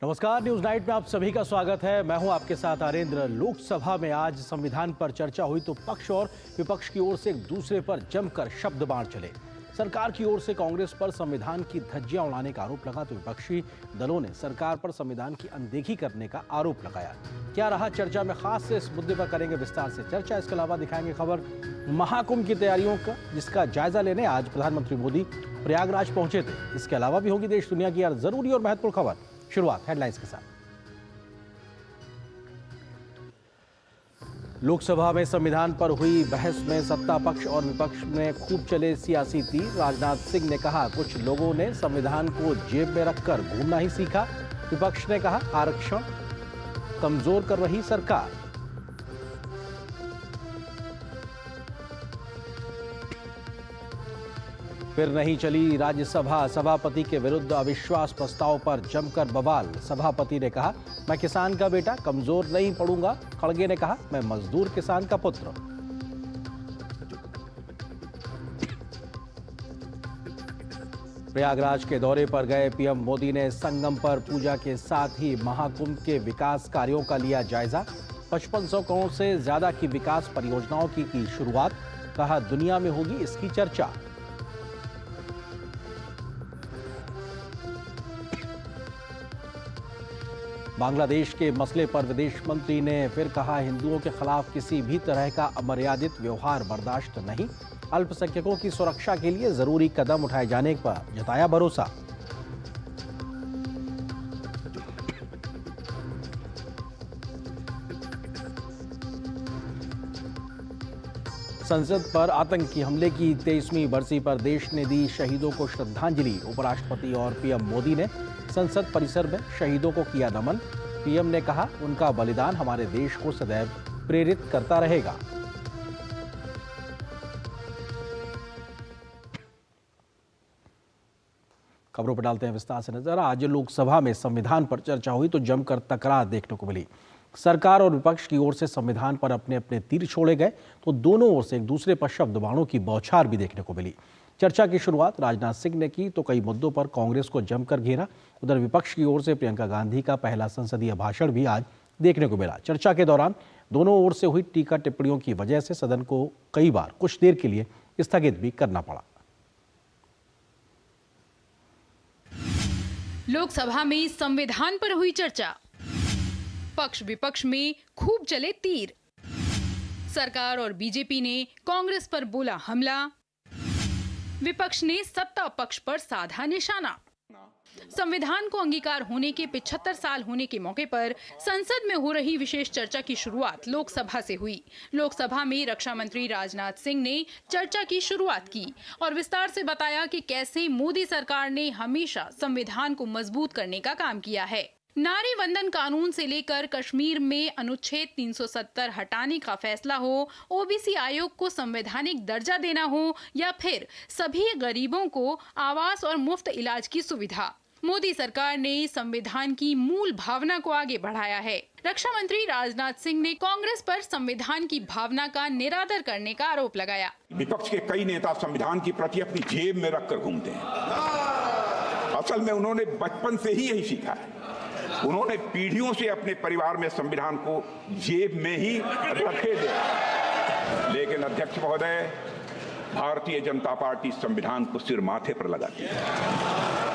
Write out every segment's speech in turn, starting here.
नमस्कार, news night में आप सभी का स्वागत है। मैं हूं आपके साथ आरेंद्र। लोकसभा में आज संविधान पर चर्चा हुई तो पक्ष और विपक्ष की ओर से एक दूसरे पर जमकर शब्द बाण चले। सरकार की ओर से कांग्रेस पर संविधान की धज्जियां उड़ाने का आरोप लगा तो विपक्षी दलों ने सरकार पर संविधान की अनदेखी करने का आरोप लगाया। क्या रहा चर्चा में खास से इस मुद्दे पर करेंगे विस्तार से चर्चा। इसके अलावा दिखाएंगे खबर महाकुंभ की तैयारियों का, जिसका जायजा लेने आज प्रधानमंत्री मोदी प्रयागराज पहुंचे थे। इसके अलावा भी होगी देश दुनिया की हर जरूरी और महत्वपूर्ण खबर। शुरुआत हेडलाइंस के साथ। लोकसभा में संविधान पर हुई बहस में सत्ता पक्ष और विपक्ष में खूब चले सियासी तीर। राजनाथ सिंह ने कहा, कुछ लोगों ने संविधान को जेब में रखकर घूमना ही सीखा। विपक्ष ने कहा, आरक्षण कमजोर कर रही सरकार। फिर नहीं चली राज्यसभा, सभापति के विरुद्ध अविश्वास प्रस्ताव पर जमकर बवाल। सभापति ने कहा, मैं किसान का बेटा, कमजोर नहीं पड़ूंगा। खड़गे ने कहा, मैं मजदूर किसान का पुत्र। प्रयागराज के दौरे पर गए पीएम मोदी ने संगम पर पूजा के साथ ही महाकुंभ के विकास कार्यों का लिया जायजा। 5500 करोड़ से ज्यादा की विकास परियोजनाओं की शुरुआत। कहा, दुनिया में होगी इसकी चर्चा। बांग्लादेश के मसले पर विदेश मंत्री ने फिर कहा, हिंदुओं के खिलाफ किसी भी तरह का अमर्यादित व्यवहार बर्दाश्त नहीं। अल्पसंख्यकों की सुरक्षा के लिए जरूरी कदम उठाए जाने पर जताया भरोसा। संसद पर आतंकी हमले की 23वीं बरसी पर देश ने दी शहीदों को श्रद्धांजलि। उपराष्ट्रपति और पीएम मोदी ने संसद परिसर में शहीदों को किया नमन। पीएम ने कहा, उनका बलिदान हमारे देश को सदैव प्रेरित करता रहेगा। खबरों पर डालते हैं विस्तार से नजर। आज लोकसभा में संविधान पर चर्चा हुई तो जमकर तकरार देखने को मिली। सरकार और विपक्ष की ओर से संविधान पर अपने अपने तीर छोड़े गए तो दोनों ओर से एक दूसरे पर शब्द बाणों की बौछार भी देखने को मिली। चर्चा की शुरुआत राजनाथ सिंह ने की तो कई मुद्दों पर कांग्रेस को जमकर घेरा। उधर विपक्ष की ओर से प्रियंका गांधी का पहला संसदीय भाषण भी आज देखने को मिला। चर्चा के दौरान दोनों ओर से हुई टीका टिप्पणियों की वजह से सदन को कई बार कुछ देर के लिए स्थगित भी करना पड़ा। लोकसभा में संविधान पर हुई चर्चा। पक्ष विपक्ष में खूब चले तीर। सरकार और बीजेपी ने कांग्रेस पर बोला हमला। विपक्ष ने सत्ता पक्ष पर साधा निशाना। संविधान को अंगीकार होने के 75 साल होने के मौके पर संसद में हो रही विशेष चर्चा की शुरुआत लोकसभा से हुई। लोकसभा में रक्षा मंत्री राजनाथ सिंह ने चर्चा की शुरुआत की और विस्तार से बताया कि कैसे मोदी सरकार ने हमेशा संविधान को मजबूत करने का काम किया है। नारी वंदन कानून से लेकर कश्मीर में अनुच्छेद 370 हटाने का फैसला हो, ओबीसी आयोग को संवैधानिक दर्जा देना हो या फिर सभी गरीबों को आवास और मुफ्त इलाज की सुविधा, मोदी सरकार ने संविधान की मूल भावना को आगे बढ़ाया है। रक्षा मंत्री राजनाथ सिंह ने कांग्रेस पर संविधान की भावना का निरादर करने का आरोप लगाया। विपक्ष के कई नेता संविधान की प्रति अपनी जेब में रखकर घूमते हैं। असल में उन्होंने बचपन से ही यही सीखा है। उन्होंने पीढ़ियों से अपने परिवार में संविधान को जेब में ही रखे थे। लेकिन अध्यक्ष महोदय, भारतीय जनता पार्टी संविधान को सिर माथे पर लगाती है।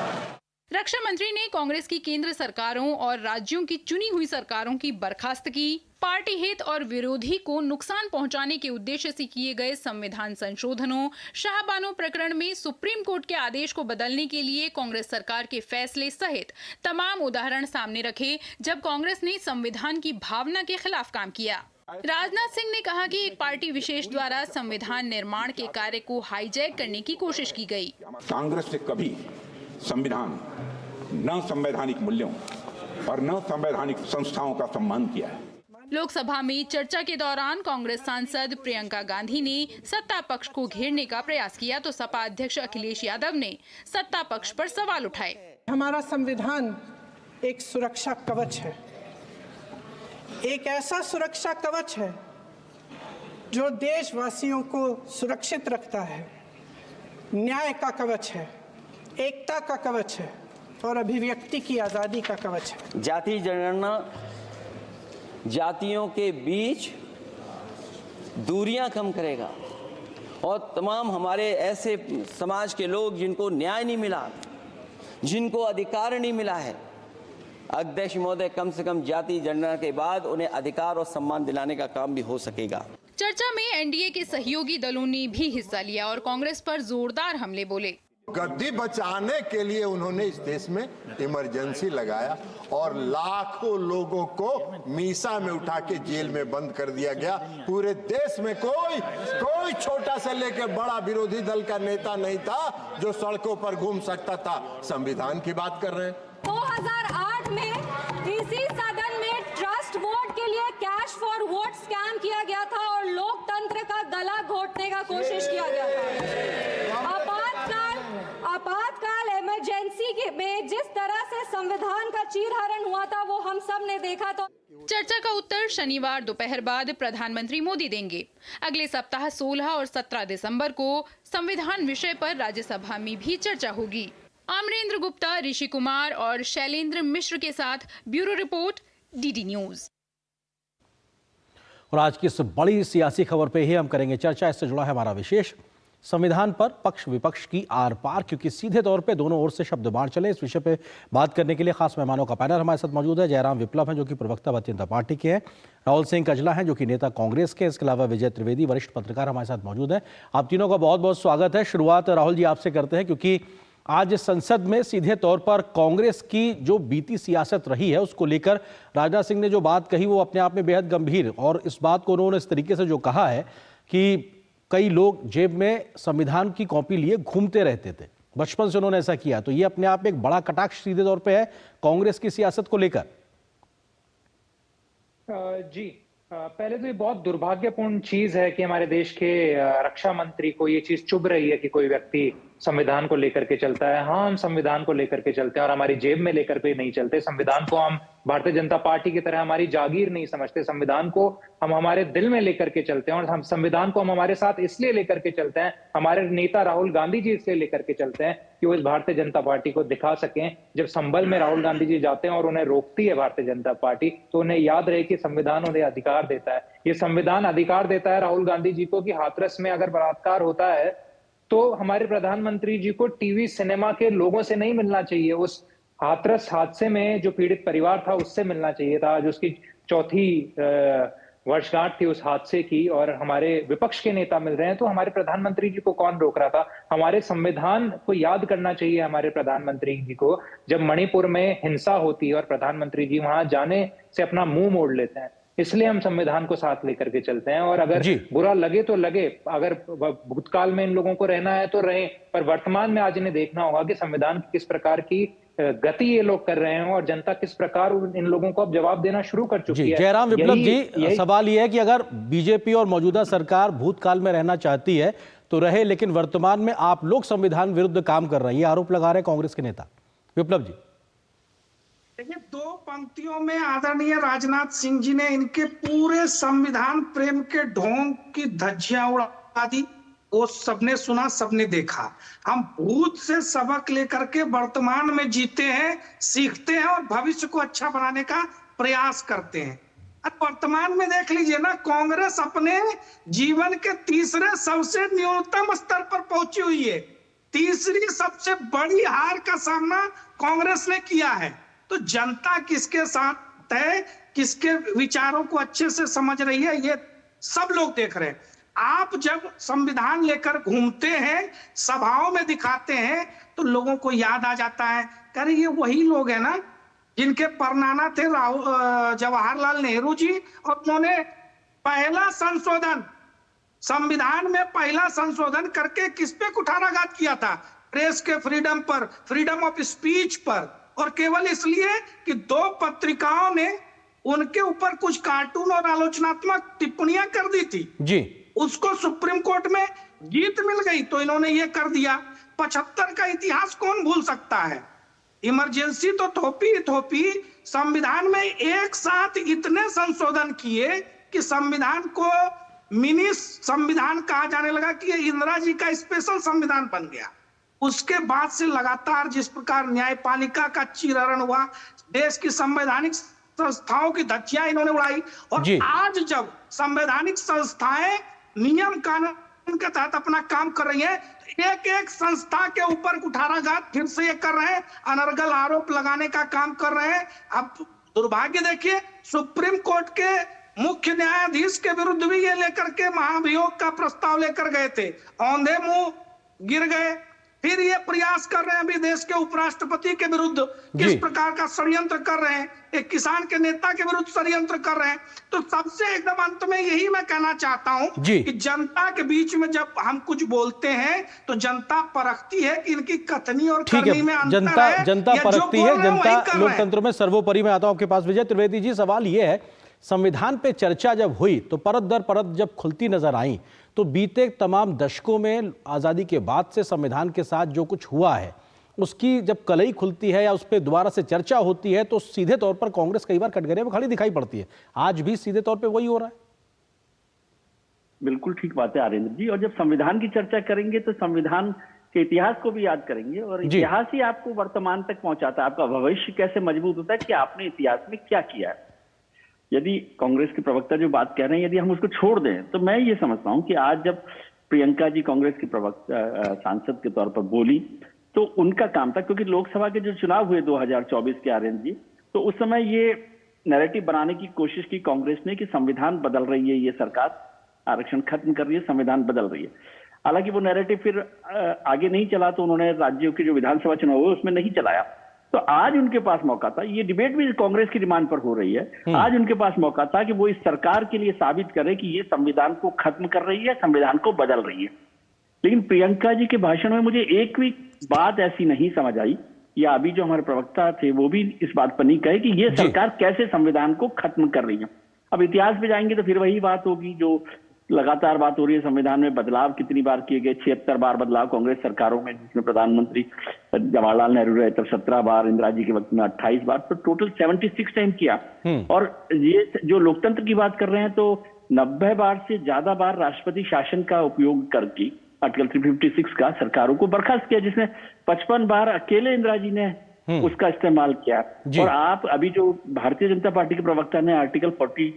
रक्षा मंत्री ने कांग्रेस की केंद्र सरकारों और राज्यों की चुनी हुई सरकारों की बर्खास्तगी, पार्टी हित और विरोधी को नुकसान पहुंचाने के उद्देश्य से किए गए संविधान संशोधनों, शाहबानो प्रकरण में सुप्रीम कोर्ट के आदेश को बदलने के लिए कांग्रेस सरकार के फैसले सहित तमाम उदाहरण सामने रखे जब कांग्रेस ने संविधान की भावना के खिलाफ काम किया। राजनाथ सिंह ने कहा कि एक पार्टी विशेष द्वारा संविधान निर्माण के कार्य को हाईजैक करने की कोशिश की गई। कांग्रेस ने कभी संविधान, न संवैधानिक मूल्यों और न संवैधानिक संस्थाओं का सम्मान किया है। लोकसभा में चर्चा के दौरान कांग्रेस सांसद प्रियंका गांधी ने सत्ता पक्ष को घेरने का प्रयास किया तो सपा अध्यक्ष अखिलेश यादव ने सत्ता पक्ष पर सवाल उठाए। हमारा संविधान एक सुरक्षा कवच है, एक ऐसा सुरक्षा कवच है जो देशवासियों को सुरक्षित रखता है, न्याय का कवच है, एकता का कवच है और अभिव्यक्ति की आज़ादी का कवच है। जाति जनगणना जातियों के बीच दूरियां कम करेगा और तमाम हमारे ऐसे समाज के लोग जिनको न्याय नहीं मिला, जिनको अधिकार नहीं मिला है, अध्यक्ष महोदय, कम से कम जाति जनगणना के बाद उन्हें अधिकार और सम्मान दिलाने का काम भी हो सकेगा। चर्चा में एनडीए के सहयोगी दलों ने भी हिस्सा लिया और कांग्रेस पर जोरदार हमले बोले। गद्दी बचाने के लिए उन्होंने इस देश में इमरजेंसी लगाया और लाखों लोगों को मीसा में उठा के जेल में बंद कर दिया गया। पूरे देश में कोई छोटा से लेकर बड़ा विरोधी दल का नेता नहीं था जो सड़कों पर घूम सकता था। संविधान की बात कर रहे हैं। 2008 में इसी सदन में ट्रस्ट वोट के लिए कैश फॉर वोट स्कैम किया गया था और लोकतंत्र का गला घोटने का कोशिश किया गया था। आपातकाल इमरजेंसी में जिस तरह से संविधान का चीरहरण हुआ था वो हम सब ने देखा। तो चर्चा का उत्तर शनिवार दोपहर बाद प्रधानमंत्री मोदी देंगे। अगले सप्ताह 16 और 17 दिसंबर को संविधान विषय पर राज्यसभा में भी चर्चा होगी। अमरेंद्र गुप्ता, ऋषि कुमार और शैलेंद्र मिश्र के साथ ब्यूरो रिपोर्ट, डीडी न्यूज। और आज की इस बड़ी सियासी खबर पे ही हम करेंगे चर्चा। इससे जुड़ा है हमारा विशेष संविधान पर पक्ष विपक्ष की आर पार, क्योंकि सीधे तौर पे दोनों ओर से शब्द बाण चले। इस विषय पे बात करने के लिए खास मेहमानों का पैनल हमारे साथ मौजूद है। जयराम विप्लव हैं जो कि प्रवक्ता भारतीय जनता पार्टी के हैं, राहुल सिंह कजला हैं जो कि नेता कांग्रेस के, इसके अलावा विजय त्रिवेदी वरिष्ठ पत्रकार हमारे साथ मौजूद हैं। आप तीनों का बहुत बहुत स्वागत है। शुरुआत राहुल जी आपसे करते हैं, क्योंकि आज संसद में सीधे तौर पर कांग्रेस की जो बीती सियासत रही है उसको लेकर राजनाथ सिंह ने जो बात कही वो अपने आप में बेहद गंभीर, और इस बात को उन्होंने इस तरीके से जो कहा है कि कई लोग जेब में संविधान की कॉपी लिए घूमते रहते थे, बचपन से उन्होंने ऐसा किया, तो ये अपने आप में एक बड़ा कटाक्ष सीधे तौर पे है कांग्रेस की सियासत को लेकर। जी, पहले तो ये बहुत दुर्भाग्यपूर्ण चीज है कि हमारे देश के रक्षा मंत्री को ये चीज चुभ रही है कि कोई व्यक्ति संविधान को लेकर के चलता है। हाँ, हम संविधान को लेकर के चलते हैं और हमारी जेब में लेकर के नहीं चलते। संविधान को हम भारतीय जनता पार्टी की तरह हमारी जागीर नहीं समझते। संविधान को हम हमारे दिल में लेकर के चलते हैं और हम संविधान को हम हमारे साथ इसलिए लेकर के चलते हैं, हमारे नेता राहुल गांधी जी इसलिए लेकर के चलते हैं कि वो इस भारतीय जनता पार्टी को दिखा सकें। जब संभल में राहुल गांधी जी जाते हैं और उन्हें रोकती है भारतीय जनता पार्टी, तो उन्हें याद रहे कि संविधान उन्हें अधिकार देता है। ये संविधान अधिकार देता है राहुल गांधी जी को कि हाथरस में अगर बलात्कार होता है तो हमारे प्रधानमंत्री जी को टीवी सिनेमा के लोगों से नहीं मिलना चाहिए, उस हाथरस हादसे में जो पीड़ित परिवार था उससे मिलना चाहिए था। आज उसकी 4थी वर्षगांठ थी उस हादसे की और हमारे विपक्ष के नेता मिल रहे हैं, तो हमारे प्रधानमंत्री जी को कौन रोक रहा था? हमारे संविधान को याद करना चाहिए हमारे प्रधानमंत्री जी को। जब मणिपुर में हिंसा होती है और प्रधानमंत्री जी वहां जाने से अपना मुंह मोड़ लेते हैं, इसलिए हम संविधान को साथ लेकर के चलते हैं। और अगर बुरा लगे तो लगे, अगर भूतकाल में इन लोगों को रहना है तो रहें, पर वर्तमान में आज इन्हें देखना होगा कि संविधान की किस प्रकार की गति ये लोग कर रहे हैं और जनता किस प्रकार इन लोगों को अब जवाब देना शुरू कर चुकी है। जयराम विप्लव जी, सवाल ये है कि अगर बीजेपी और मौजूदा सरकार भूतकाल में रहना चाहती है तो रहे, लेकिन वर्तमान में आप लोग संविधान विरुद्ध काम कर रहे हैं, ये आरोप लगा रहे हैं कांग्रेस के नेता। विप्लव जी, देखिए, 2 पंक्तियों में आदरणीय राजनाथ सिंह जी ने इनके पूरे संविधान प्रेम के ढोंग की धज्जियां उड़ा दी। वो सबने सुना, सबने देखा। हम भूत से सबक लेकर के वर्तमान में जीते हैं, सीखते हैं और भविष्य को अच्छा बनाने का प्रयास करते हैं। अब वर्तमान में देख लीजिए ना, कांग्रेस अपने जीवन के तीसरे सबसे न्यूनतम स्तर पर पहुंची हुई है। तीसरी सबसे बड़ी हार का सामना कांग्रेस ने किया है। तो जनता किसके साथ है, किसके विचारों को अच्छे से समझ रही है, ये सब लोग देख रहे हैं। आप जब संविधान लेकर घूमते हैं, सभाओं में दिखाते हैं, तो लोगों को याद आ जाता है, अरे ये वही लोग हैं ना जिनके परनाना थे जवाहरलाल नेहरू जी, और उन्होंने पहला संशोधन, संविधान में पहला संशोधन करके किस पे कुठाराघात किया था? प्रेस के फ्रीडम पर, फ्रीडम ऑफ स्पीच पर, और केवल इसलिए कि 2 पत्रिकाओं ने उनके ऊपर कुछ कार्टून और आलोचनात्मक टिप्पणियां कर दी थी जी, उसको सुप्रीम कोर्ट में जीत मिल गई तो इन्होंने ये कर दिया। 75 का इतिहास कौन भूल सकता है? इमरजेंसी तो थोपी थोपी, संविधान में एक साथ इतने संशोधन किए कि संविधान को मिनी संविधान कहा जाने लगा कि इंदिरा जी का स्पेशल संविधान बन गया। उसके बाद से लगातार जिस प्रकार न्यायपालिका का चीरहरण हुआ, देश की संवैधानिक संस्थाओं की धज्जियां इन्होंने उड़ाई, और आज जब संवैधानिक संस्थाएं नियम कानून के तहत अपना काम कर रही है, एक एक संस्था के ऊपर कुठाराघात फिर से ये कर रहे हैं, अनर्गल आरोप लगाने का काम कर रहे हैं। अब दुर्भाग्य देखिए, सुप्रीम कोर्ट के मुख्य न्यायाधीश के विरुद्ध भी ये लेकर के महाभियोग का प्रस्ताव लेकर गए थे, औंधे मुंह गिर गए। फिर ये प्रयास कर रहे हैं अभी देश के उपराष्ट्रपति के विरुद्ध किस प्रकार का षड्यंत्र कर रहे हैं, एक किसान के नेता के विरुद्ध षड्यंत्र कर रहे हैं। तो सबसे एकदम अंत में यही मैं कहना चाहता हूं कि जनता के बीच में जब हम कुछ बोलते हैं तो जनता परखती है कि इनकी कथनी और करनी में अंतर है। जनता परखती है, जनता लोकतंत्र में सर्वोपरि। मैं आता हूं आपके पास विजय त्रिवेदी जी। सवाल ये है, संविधान पे चर्चा जब हुई तो परत दर परत जब खुलती नजर आई, तो बीते तमाम दशकों में आजादी के बाद से संविधान के साथ जो कुछ हुआ है उसकी जब कलई खुलती है या उस पर दोबारा से चर्चा होती है तो सीधे तौर पर कांग्रेस कई बार कटघरे में खड़ी दिखाई पड़ती है। आज भी सीधे तौर पे वही हो रहा है। बिल्कुल ठीक बात है आरेंद्र जी। और जब संविधान की चर्चा करेंगे तो संविधान के इतिहास को भी याद करेंगे, और इतिहास ही आपको वर्तमान तक पहुंचाता है। आपका भविष्य कैसे मजबूत होता है कि आपने इतिहास में क्या किया है। यदि कांग्रेस के प्रवक्ता जो बात कह रहे हैं, यदि हम उसको छोड़ दें, तो मैं ये समझता हूं कि आज जब प्रियंका जी कांग्रेस की प्रवक्ता सांसद के तौर पर बोली, तो उनका काम था, क्योंकि लोकसभा के जो चुनाव हुए 2024 के आरेंद्र जी, तो उस समय ये नैरेटिव बनाने की कोशिश की कांग्रेस ने कि संविधान बदल रही है, ये सरकार आरक्षण खत्म कर रही है, संविधान बदल रही है। हालांकि वो नैरेटिव फिर आगे नहीं चला, तो उन्होंने राज्यों के जो विधानसभा चुनाव हुए उसमें नहीं चलाया। तो आज उनके पास मौका था, ये डिबेट भी कांग्रेस की डिमांड पर हो रही है, आज उनके पास मौका था कि वो इस सरकार के लिए साबित करे कि ये संविधान को खत्म कर रही है, संविधान को बदल रही है। लेकिन प्रियंका जी के भाषण में मुझे एक भी बात ऐसी नहीं समझ आई, या अभी जो हमारे प्रवक्ता थे वो भी इस बात पर नहीं कहे कि ये सरकार कैसे संविधान को खत्म कर रही है। अब इतिहास में जाएंगे तो फिर वही बात होगी जो लगातार बात हो रही है। संविधान में बदलाव कितनी बार किए गए, 76 बार बदलाव कांग्रेस सरकारों में, जिसमें प्रधानमंत्री जवाहरलाल नेहरू रहे तब 17 बार, इंदिरा जी के वक्त में 28 बार, तो टोटल 76 टाइम किया। और ये जो लोकतंत्र की बात कर रहे हैं, तो 90 बार से ज्यादा बार राष्ट्रपति शासन का उपयोग करके आर्टिकल 356 का सरकारों को बर्खास्त किया, जिसमें 55 बार अकेले इंदिरा जी ने उसका इस्तेमाल किया। और आप अभी जो भारतीय जनता पार्टी के प्रवक्ता ने आर्टिकल 42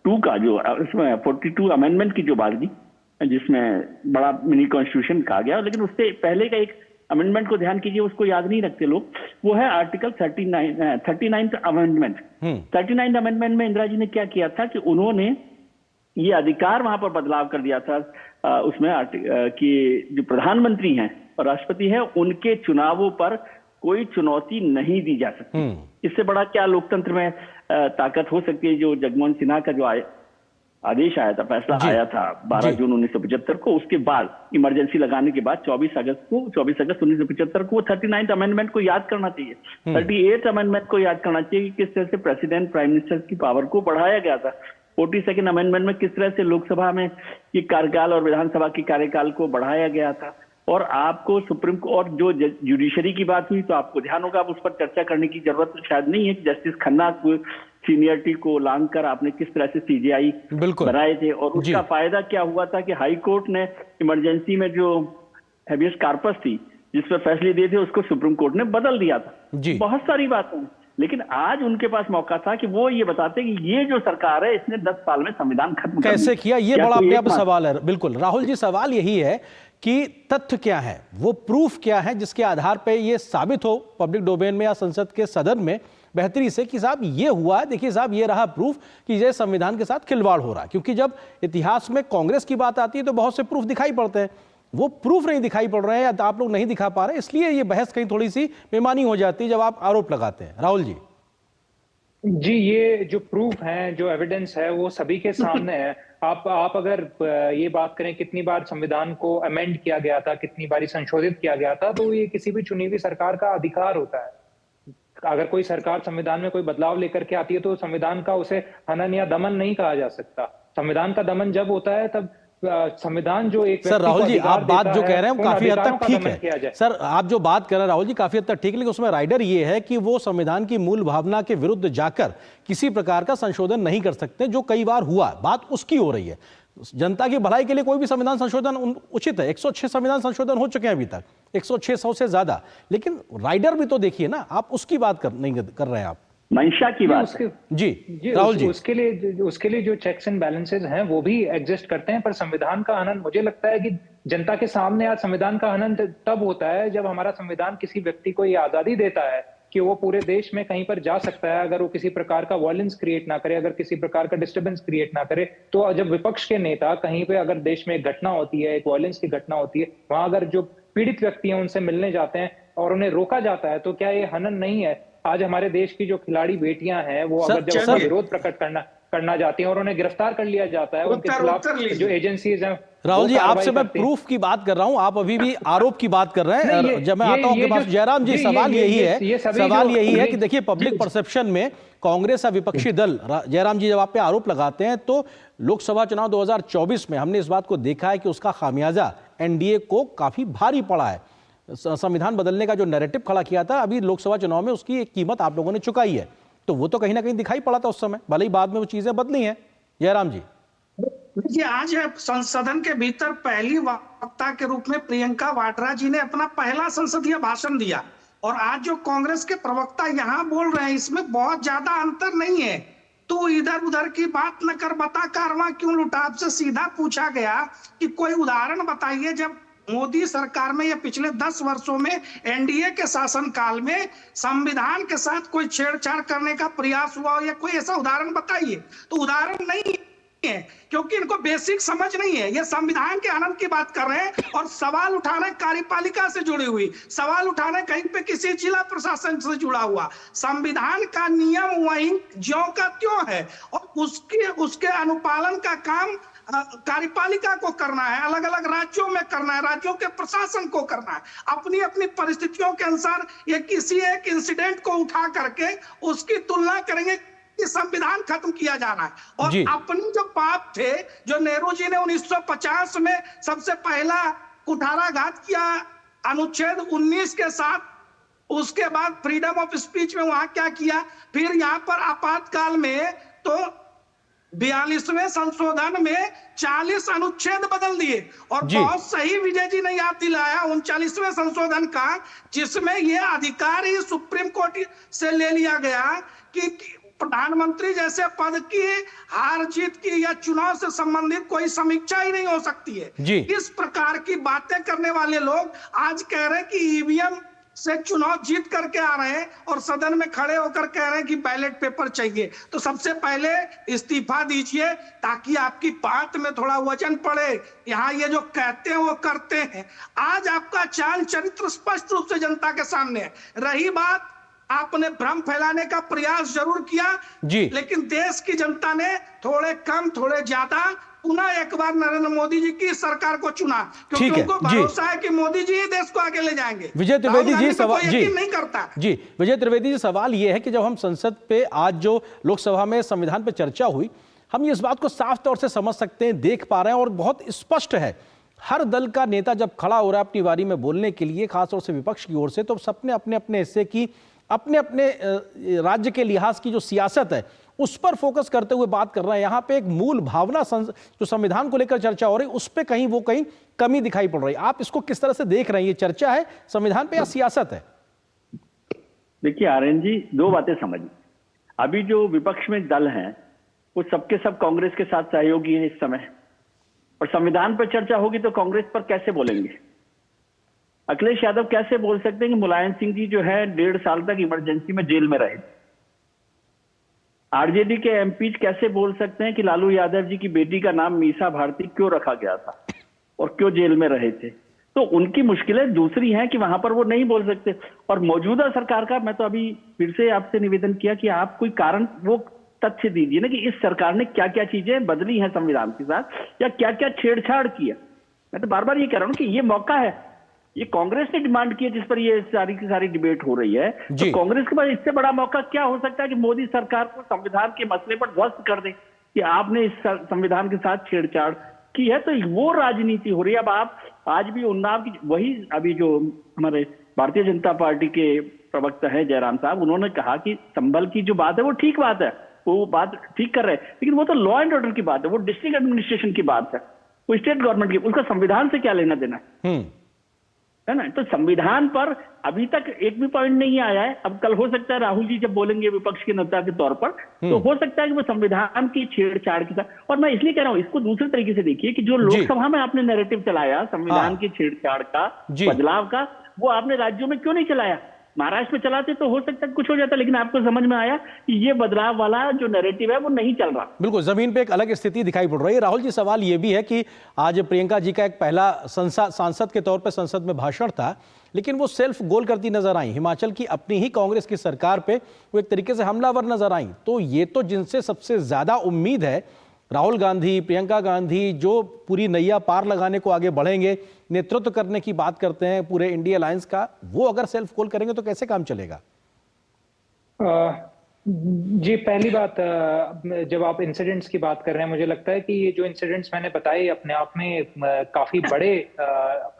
का जो इसमें 42 अमेंडमेंट की जो बात की, जिसमें बड़ा मिनी कॉन्स्टिट्यूशन कहा गया, लेकिन उससे पहले का एक अमेंडमेंट को ध्यान कीजिए, उसको याद नहीं रखते लोग, वो है आर्टिकल 39 अमेंडमेंट। 39 अमेंडमेंट में इंदिरा जी ने क्या किया था कि उन्होंने ये अधिकार वहां पर बदलाव कर दिया था उसमें कि जो प्रधानमंत्री हैं और राष्ट्रपति हैं, उनके चुनावों पर कोई चुनौती नहीं दी जा सकती। इससे बड़ा क्या लोकतंत्र में ताकत हो सकती है। जो जगमोहन सिन्हा का जो आदेश आया था, फैसला आया था 12 जून 1975 को, उसके बाद इमरजेंसी लगाने के बाद 24 अगस्त 1975 को 39 अमेंडमेंट को याद करना चाहिए, 38 अमेंडमेंट को याद करना चाहिए कि किस तरह से प्रेसिडेंट प्राइम मिनिस्टर की पावर को बढ़ाया गया था। 42nd अमेंडमेंट में किस तरह से लोकसभा में ये कार्यकाल और विधानसभा की कार्यकाल को बढ़ाया गया था। और आपको सुप्रीम कोर्ट और जो जुडिशरी की बात हुई, तो आपको ध्यान होगा, उस पर चर्चा करने की जरूरत शायद नहीं है कि जस्टिस खन्ना को सीनियरिटी को लांग कर आपने किस तरह से सीजेआई बनाए थे, और उसका फायदा क्या हुआ था कि हाई कोर्ट ने इमरजेंसी में जो हैबियस कार्पस थी, जिस पर फैसले दिए थे, उसको सुप्रीम कोर्ट ने बदल दिया था। बहुत सारी बातें, लेकिन आज उनके पास मौका था कि वो ये बताते कि ये जो सरकार है इसने 10 साल में संविधान खत्म कैसे किया। ये बड़ा अपने आप सवाल है। बिल्कुल राहुल जी, सवाल यही है कि तथ्य क्या है, वो प्रूफ क्या है जिसके आधार पर ये साबित हो पब्लिक डोमेन में या संसद के सदन में बेहतरी से कि साहब ये हुआ है, देखिए साहब ये रहा प्रूफ कि ये संविधान के साथ खिलवाड़ हो रहा है। क्योंकि जब इतिहास में कांग्रेस की बात आती है तो बहुत से प्रूफ दिखाई पड़ते हैं, वो प्रूफ नहीं दिखाई पड़ रहे हैं या आप लोग नहीं दिखा पा रहे, इसलिए ये बहस कहीं थोड़ी सी बेमानी हो जाती है जब आप आरोप लगाते हैं। राहुल जी। जी, ये जो प्रूफ है, जो एविडेंस है, वो सभी के सामने है। आप अगर ये बात करें कितनी बार संविधान को अमेंड किया गया था, कितनी बार संशोधित किया गया था, तो ये किसी भी चुनी हुई सरकार का अधिकार होता है। अगर कोई सरकार संविधान में कोई बदलाव लेकर के आती है तो संविधान का उसे हनन या दमन नहीं कहा जा सकता। संविधान का दमन जब होता है तब संविधान जो एक सर राहुल जी आप बात जो कह रहे हैं वो काफी हद तक ठीक है। सर आप जो बात कर रहे हैं राहुल जी काफी हद तक ठीक है, लेकिन उसमें राइडर ये है कि वो संविधान की मूल भावना के विरुद्ध जाकर किसी प्रकार का संशोधन नहीं कर सकते, जो कई बार हुआ, बात उसकी हो रही है। जनता की भलाई के लिए कोई भी संविधान संशोधन उचित है। 106 संविधान संशोधन हो चुके हैं अभी तक, 106 से ज्यादा, लेकिन राइडर भी तो देखिए ना, आप उसकी बात नहीं कर रहे हैं आप, मंशा की बात है। जी राहुल जी, उसके लिए जो चेक्स एंड बैलेंसेस हैं वो भी एग्जिस्ट करते हैं, पर संविधान का हनन, मुझे लगता है कि जनता के सामने आज संविधान का हनन तब होता है जब हमारा संविधान किसी व्यक्ति को ये आजादी देता है कि वो पूरे देश में कहीं पर जा सकता है, अगर वो किसी प्रकार का वायलेंस क्रिएट ना करे, अगर किसी प्रकार का डिस्टर्बेंस क्रिएट ना करे। तो जब विपक्ष के नेता कहीं पे अगर देश में एक घटना होती है, एक वायलेंस की घटना होती है, वहां अगर जो पीड़ित व्यक्ति हैं उनसे मिलने जाते हैं और उन्हें रोका जाता है, तो क्या ये हनन नहीं है? आज हमारे देश की जो खिलाड़ी बेटियां हैं वो अगर जब अपना विरोध प्रकट करना चाहती हैं और उन्हें गिरफ्तार कर लिया जाता है, उनके खिलाफ जो एजेंसीज हैं। राहुल जी, आपसे मैं प्रूफ की बात कर रहा हूं, आप अभी भी आरोप की बात कर रहे हैं। जब मैं आता हूं आपके पास जयराम जी, सवाल यही है कि देखिए पब्लिक परसेप्शन में कांग्रेस और विपक्षी दल, जयराम जी जब आप पे आरोप लगाते हैं तो लोकसभा चुनाव 2024 में हमने इस बात को देखा है कि उसका खामियाजा एनडीए को काफी भारी पड़ा है। संविधान बदलने का जो नैरेटिव खड़ा किया था, अभी लोकसभा चुनाव में उसकी एक कीमत आप लोगों ने चुकाई है, तो वो तो कहीं ना कहीं दिखाई पड़ा था उस समय, भले ही बाद में वो चीजें बदली हैं। जयराम जी, देखिए आज संसदन के भीतर पहली वक्ता के रूप में प्रियंका वाड्रा जी ने अपना पहला संसदीय भाषण दिया, और आज जो कांग्रेस के प्रवक्ता यहाँ बोल रहे हैं इसमें बहुत ज्यादा अंतर नहीं है। तो इधर उधर की बात न कर, बता कारवां क्यों लुटा। आपसे सीधा पूछा गया कि कोई उदाहरण बताइए जब मोदी सरकार में या पिछले 10 वर्षों में एनडीए के शासन काल में संविधान के साथ कोई छेड़छाड़ करने का प्रयास हुआ हो, या कोई ऐसा उदाहरण बताइए। तो उदाहरण नहीं है क्योंकि इनको बेसिक समझ नहीं है। ये संविधान के आनंद की बात कर रहे हैं और सवाल उठा रहे हैं कार्यपालिका से जुड़ी हुई, सवाल उठा रहे हैं कहीं पे किसी जिला प्रशासन से जुड़ा हुआ। संविधान का नियम वही ज्यों का त्यों है और उसके अनुपालन का काम कार्यपालिका को करना है, अलग अलग राज्यों में करना है, राज्यों के प्रशासन को करना है। अपनी अपनी परिस्थितियों के अनुसार ये किसी एक इंसिडेंट को उठा करके उसकी तुलना करेंगे कि संविधान खत्म किया जा रहा है। और अपनी जो पाप थे, जो नेहरू जी ने 1950 में सबसे पहला कुठाराघात किया अनुच्छेद 19 के साथ, उसके बाद फ्रीडम ऑफ स्पीच में वहां क्या किया, फिर यहाँ पर आपातकाल में तो 42वें संशोधन में 40 अनुच्छेद बदल दिए। और बहुत सही विजय जी ने याद दिलाया 39वें संशोधन का, जिसमें यह अधिकार ही सुप्रीम कोर्ट से ले लिया गया कि प्रधानमंत्री जैसे पद की हार जीत की या चुनाव से संबंधित कोई समीक्षा ही नहीं हो सकती है। इस प्रकार की बातें करने वाले लोग आज कह रहे हैं कि ईवीएम से चुनाव जीत करके आ रहे हैं और सदन में खड़े होकर कह रहे हैं कि बैलेट पेपर चाहिए। तो सबसे पहले इस्तीफा दीजिए ताकि आपकी बात में थोड़ा वजन पड़े। यहाँ ये जो कहते हैं वो करते हैं। आज आपका चाल चरित्र स्पष्ट रूप से जनता के सामने है। रही बात, आपने भ्रम फैलाने का प्रयास जरूर किया जी, लेकिन देश की जनता ने थोड़े कम थोड़े ज्यादा पुनः एक बार नरेंद्र मोदी जी की सरकार को चुना, क्योंकि उनको भरोसा है कि मोदी जी ही देश को आगे ले जाएंगे। विजय त्रिवेदी जी सवाल नहीं करता जी, विजय त्रिवेदी जी सवाल यह है कि जब हम संसद पे आज जो लोकसभा में संविधान पे चर्चा हुई, हम इस बात को साफ तौर से समझ सकते हैं, देख पा रहे हैं और बहुत स्पष्ट है, हर दल का नेता जब खड़ा हो रहा है अपनी बारी में बोलने के लिए, खासतौर से विपक्ष की ओर से, तो सबने अपने अपने हिस्से की, अपने अपने राज्य के लिहाज की जो सियासत है उस पर फोकस करते हुए बात कर रहे हैं। यहाँ पे एक मूल भावना जो संविधान को लेकर चर्चा हो रही है उस पे कहीं कमी दिखाई पड़ रही है। आप इसको किस तरह से देख रहे हैं? ये चर्चा है संविधान पे या सियासत है? देखिए आर्यन जी, दो बातें समझिए। अभी जो विपक्ष में दल हैं वो सबके सब कांग्रेस के साथ सहयोगी हैं इस समय, और संविधान पर चर्चा होगी तो कांग्रेस पर कैसे बोलेंगे? अखिलेश यादव कैसे बोल सकते हैं कि मुलायम सिंह जी जो है 1.5 साल तक इमरजेंसी में जेल में रहे? आरजेडी के एमपी कैसे बोल सकते हैं कि लालू यादव जी की बेटी का नाम मीसा भारती क्यों रखा गया था और क्यों जेल में रहे थे? तो उनकी मुश्किलें दूसरी हैं कि वहां पर वो नहीं बोल सकते। और मौजूदा सरकार का मैं तो अभी फिर से आपसे निवेदन किया कि आप कोई कारण, वो तथ्य दीजिए ना कि इस सरकार ने क्या क्या चीजें बदली हैं संविधान के साथ, या क्या क्या छेड़छाड़ किया। मैं तो बार बार ये कह रहा हूं कि ये मौका है, ये कांग्रेस ने डिमांड की है जिस पर ये सारी की सारी डिबेट हो रही है। तो कांग्रेस के पास इससे बड़ा मौका क्या हो सकता है कि मोदी सरकार को संविधान के मसले पर ध्वस्त कर दे कि आपने इस संविधान के साथ छेड़छाड़ की है। तो वो राजनीति हो रही है। अब आप आज भी उन्नाव की वही, अभी जो हमारे भारतीय जनता पार्टी के प्रवक्ता है जयराम साहब, उन्होंने कहा कि संभल की जो बात है वो ठीक बात है, वो बात ठीक कर रहे हैं, लेकिन वो तो लॉ एंड ऑर्डर की बात है, वो डिस्ट्रिक्ट एडमिनिस्ट्रेशन की बात है, वो स्टेट गवर्नमेंट की, उसका संविधान से क्या लेना देना है ना। तो संविधान पर अभी तक एक भी पॉइंट नहीं आया है। अब कल हो सकता है राहुल जी जब बोलेंगे विपक्ष के नेता के तौर पर, तो हो सकता है कि वो संविधान की छेड़छाड़ की तरह, और मैं इसलिए कह रहा हूं इसको दूसरे तरीके से देखिए कि जो लोकसभा में आपने नैरेटिव चलाया संविधान की छेड़छाड़ का, बदलाव का, वो आपने राज्यों में क्यों नहीं चलाया? महाराष्ट्र में चलाते तो हो सकता है कुछ हो जाता, लेकिन आपको समझ में आया कि ये बदलाव वाला जो नैरेटिव है वो नहीं चल रहा। बिल्कुल, जमीन पे एक अलग स्थिति दिखाई पड़ रही है। राहुल जी, सवाल ये भी है कि आज प्रियंका जी का एक पहला सांसद के तौर पे संसद में भाषण था, लेकिन वो सेल्फ गोल करती नजर आई। हिमाचल की अपनी ही कांग्रेस की सरकार पे वो एक तरीके से हमलावर नजर आई। तो ये तो जिनसे सबसे ज्यादा उम्मीद है, राहुल गांधी, प्रियंका गांधी, जो पूरी नैया पार लगाने को आगे बढ़ेंगे, नेतृत्व करने की बात करते हैं पूरे इंडिया अलायंस का, वो अगर सेल्फ गोल करेंगे तो कैसे काम चलेगा? जी, पहली बात, जब आप इंसिडेंट्स की बात कर रहे हैं, मुझे लगता है कि ये जो इंसिडेंट्स मैंने बताए अपने आप में काफी बड़े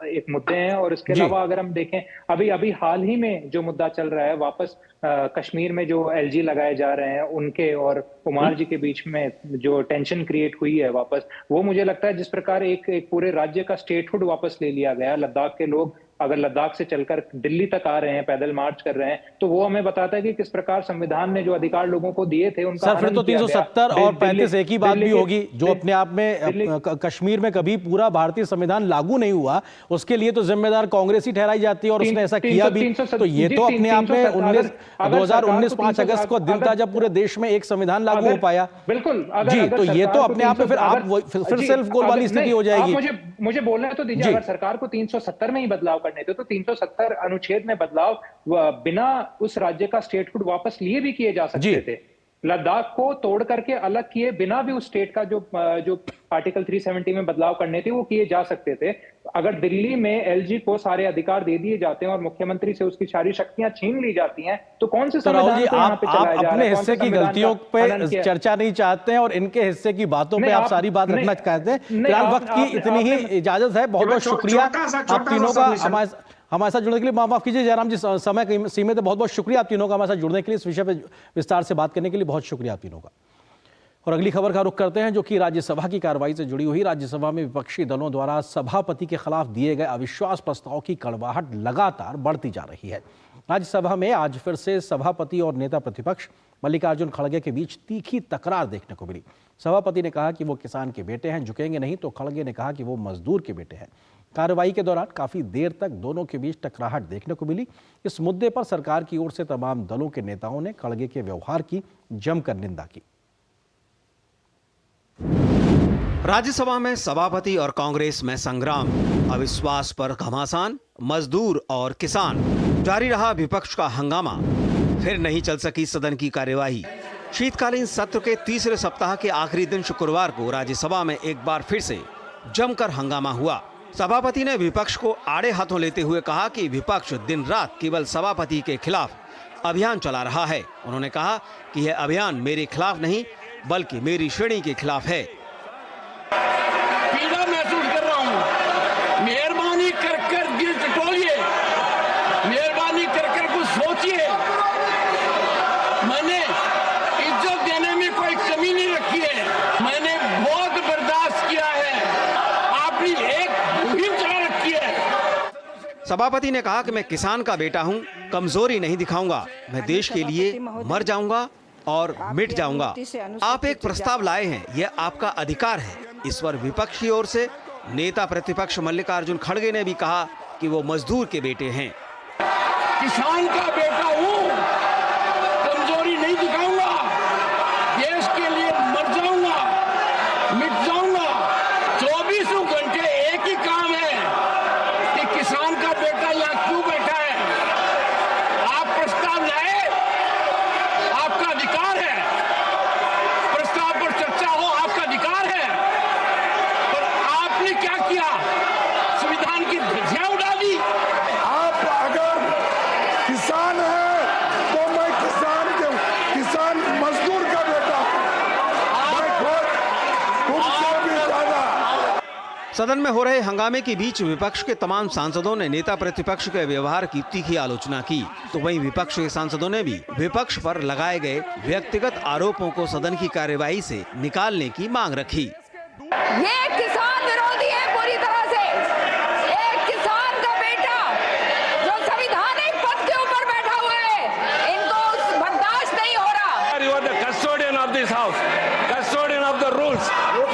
एक मुद्दे हैं। और इसके अलावा अगर हम देखें, अभी हाल ही में जो मुद्दा चल रहा है, वापस कश्मीर में जो एलजी लगाए जा रहे हैं उनके और कुमार जी के बीच में जो टेंशन क्रिएट हुई है वापस, वो मुझे लगता है जिस प्रकार एक पूरे राज्य का स्टेटहुड वापस ले लिया गया। लद्दाख के लोग अगर लद्दाख से चलकर दिल्ली तक आ रहे हैं, पैदल मार्च कर रहे हैं, तो वो हमें बताता है कि किस प्रकार संविधान ने जो अधिकार लोगों को दिए थे उनका सर, फिर तो 370 और 35 एक ही बात भी होगी, जो अपने आप में कश्मीर में कभी पूरा भारतीय संविधान लागू नहीं हुआ, उसके लिए तो जिम्मेदार कांग्रेस ही ठहराई जाती है और उसने ऐसा किया भी। तो ये तो अपने आप में 2019 5 अगस्त को दिन था जब पूरे देश में एक संविधान लागू हो पाया। बिल्कुल जी, तो ये तो अपने आप में फिर आप फिर सेल्फ गोल वाली स्थिति हो जाएगी। मुझे बोलना तो दीजिए, अगर सरकार को 370 में ही बदलाव करने थे तो 370 अनुच्छेद में बदलाव बिना उस राज्य का स्टेटहुड वापस लिए भी किए जा सकते थे। लद्दाख को तोड़ करके अलग किए बिना भी उस स्टेट का जो आर्टिकल 370 में बदलाव करने थे वो किए जा सकते थे। अगर दिल्ली में एलजी को सारे अधिकार दे दिए जाते हैं और मुख्यमंत्री से उसकी सारी शक्तियां छीन ली जाती हैं, तो कौन से संविधान को यहाँ पे चलाया जा रहा है? अपने हिस्से की गलतियों पे चर्चा नहीं चाहते हैं और इनके हिस्से की बातों पे आप सारी बात रखना चाहते हैं। फिलहाल वक्त की इतनी ही इजाजत है। बहुत बहुत शुक्रिया आप तीनों का हमारे साथ जुड़ने के लिए। माफ कीजिए जयराम जी, समय सीमित है। बहुत बहुत शुक्रिया आप तीनों का हमारे साथ जुड़ने के लिए, इस विषय पे विस्तार से बात करने के लिए बहुत शुक्रिया आप तीनों का। और अगली खबर का रुख करते हैं, जो कि राज्यसभा की कार्रवाई से जुड़ी हुई। राज्यसभा में विपक्षी दलों द्वारा सभापति के खिलाफ दिए गए अविश्वास प्रस्ताव की कड़वाहट लगातार बढ़ती जा रही है। राज्यसभा में आज फिर से सभापति और नेता प्रतिपक्ष मल्लिकार्जुन खड़गे के बीच तीखी तकरार देखने को मिली। सभापति ने कहा कि वो किसान के बेटे हैं, झुकेंगे नहीं, तो खड़गे ने कहा कि वो मजदूर के बेटे हैं। कार्रवाई के दौरान काफी देर तक दोनों के बीच टकराहट देखने को मिली। इस मुद्दे पर सरकार की ओर से तमाम दलों के नेताओं ने खड़गे के व्यवहार की जमकर निंदा की। राज्यसभा में सभापति और कांग्रेस में संग्राम, अविश्वास पर घमासान, मजदूर और किसान, जारी रहा विपक्ष का हंगामा। फिर नहीं चल सकी सदन की कार्यवाही। शीतकालीन सत्र के तीसरे सप्ताह के आखिरी दिन शुक्रवार को राज्यसभा में एक बार फिर से जमकर हंगामा हुआ। सभापति ने विपक्ष को आड़े हाथों लेते हुए कहा कि विपक्ष दिन रात केवल सभापति के खिलाफ अभियान चला रहा है। उन्होंने कहा कि यह अभियान मेरे खिलाफ नहीं बल्कि मेरी श्रेणी के खिलाफ है। पीड़ा महसूस कर रहा हूं, मेहरबानी कर दिल टटोलिए, मेहरबानी कर कुछ सोचिए। मैंने इज्जत देने में कोई कमी नहीं रखी है, मैंने बहुत बर्दाश्त किया है, आपने एक मुहिम चला रखी है। सभापति ने कहा कि मैं किसान का बेटा हूं, कमजोरी नहीं दिखाऊंगा, मैं देश के लिए मर जाऊंगा और मिट जाऊंगा। आप एक प्रस्ताव लाए हैं, यह आपका अधिकार है। इस पर विपक्ष की ओर से नेता प्रतिपक्ष मल्लिकार्जुन खड़गे ने भी कहा कि वो मजदूर के बेटे हैं। किसान का बेटा हूँ, कमजोरी नहीं दिखाऊंगा, देश के लिए मर जाऊंगा, मिट जाऊंगा। 24 घंटे एक ही काम है कि किसान का बेटा यहाँ क्यों बैठा है। आप प्रस्ताव लाए, आपका अधिकार है, प्रस्ताव पर चर्चा हो आपका अधिकार है, पर आपने क्या किया, संविधान की धज्जियां उड़ा दी। आप अगर किसान है तो मैं किसान मजदूर का बेटा, मैं खुद तुमसे भी ज्यादा। सदन में हो रहे हंगामे के बीच विपक्ष के तमाम सांसदों ने नेता प्रतिपक्ष के व्यवहार की तीखी आलोचना की, तो वहीं विपक्ष के सांसदों ने भी विपक्ष पर लगाए गए व्यक्तिगत आरोपों को सदन की कार्यवाही से निकालने की मांग रखी। ये किसान विरोधी है पूरी तरह से। एक किसान का बेटा जो संवैधानिक पद के ऊपर बैठा हुआ है, इनको बर्दाश्त नहीं हो रहा। You are the custodian of this house, custodian of the rules.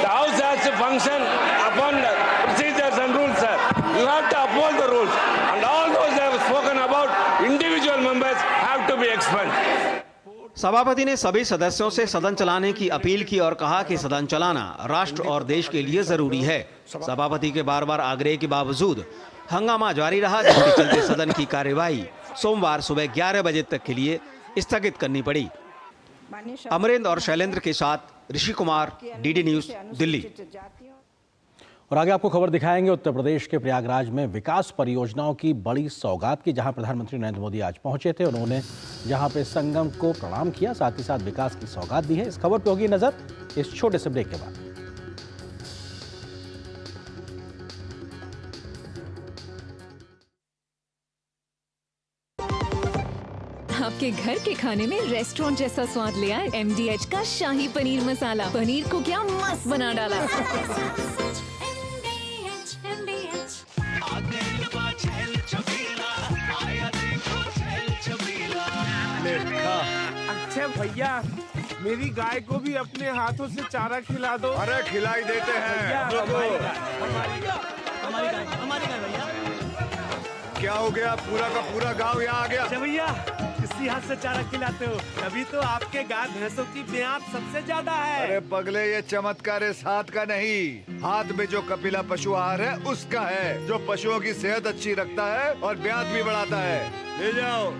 The house has to function upon the procedures and rules, sir. You have to uphold the rules, and all those I have spoken about, individual members have to be expunged. सभापति ने सभी सदस्यों से सदन चलाने की appeal की और कहा कि सदन चलाना राष्ट्र और देश के लिए जरूरी है। सभापति के बार-बार आग्रह के बावजूद हंगामा जारी रहा, जिसके चलते सदन की कार्यवाही सोमवार सुबह 11 बजे तक के लिए स्थगित करनी पड़ी। अमरेंद्र और शैलेंद्र के साथ ऋषि कुमार, डीडी न्यूज, दिल्ली। और आगे आपको खबर दिखाएंगे उत्तर प्रदेश के प्रयागराज में विकास परियोजनाओं की बड़ी सौगात की, जहां प्रधानमंत्री नरेंद्र मोदी आज पहुंचे थे। उन्होंने जहां पे संगम को प्रणाम किया, साथ ही साथ विकास की सौगात दी है। इस खबर पे होगी नजर इस छोटे से ब्रेक के बाद। आपके घर के खाने में रेस्टोरेंट जैसा स्वाद ले आए MDH का शाही पनीर मसाला। पनीर को क्या मस्त बना डाला। अच्छा भैया, मेरी गाय को भी अपने हाथों से चारा खिला दो। अरे खिलाई देते हैं। हमारी गाय भैया। क्या हो गया, पूरा का पूरा गांव यहाँ आ गया। अच्छा भैया, किसी हाथ से चारा खिलाते हो, तभी तो आपके गाय भैंसों की ब्यात सबसे ज्यादा है। अरे पगले, ये चमत्कार इस हाथ का नहीं, हाथ में जो कपिला पशु आहार है उसका है, जो पशुओं की सेहत अच्छी रखता है और ब्यात भी बढ़ाता है। ले जाओ।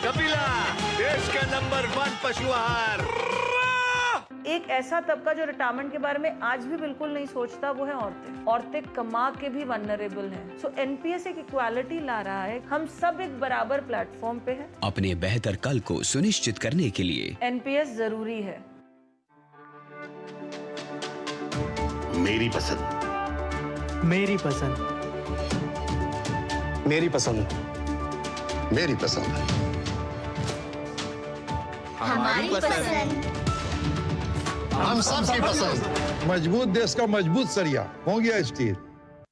कपिला, देश का नंबर 1 पशु आहार। एक ऐसा तबका जो रिटायरमेंट के बारे में आज भी बिल्कुल नहीं सोचता, वो है औरतें। औरतें कमा के भी वल्नरेबल हैं। सो एनपीएस एक इक्वालिटी ला रहा है, हम सब एक बराबर प्लेटफॉर्म पे हैं। अपने बेहतर कल को सुनिश्चित करने के लिए एनपीएस जरूरी है। मेरी पसंद, मेरी पसंद, मेरी पसंद, मेरी पसंद, हमारी पसंद, हम सबकी पसंद। मजबूत देश का मजबूत सरिया हो गया स्टील।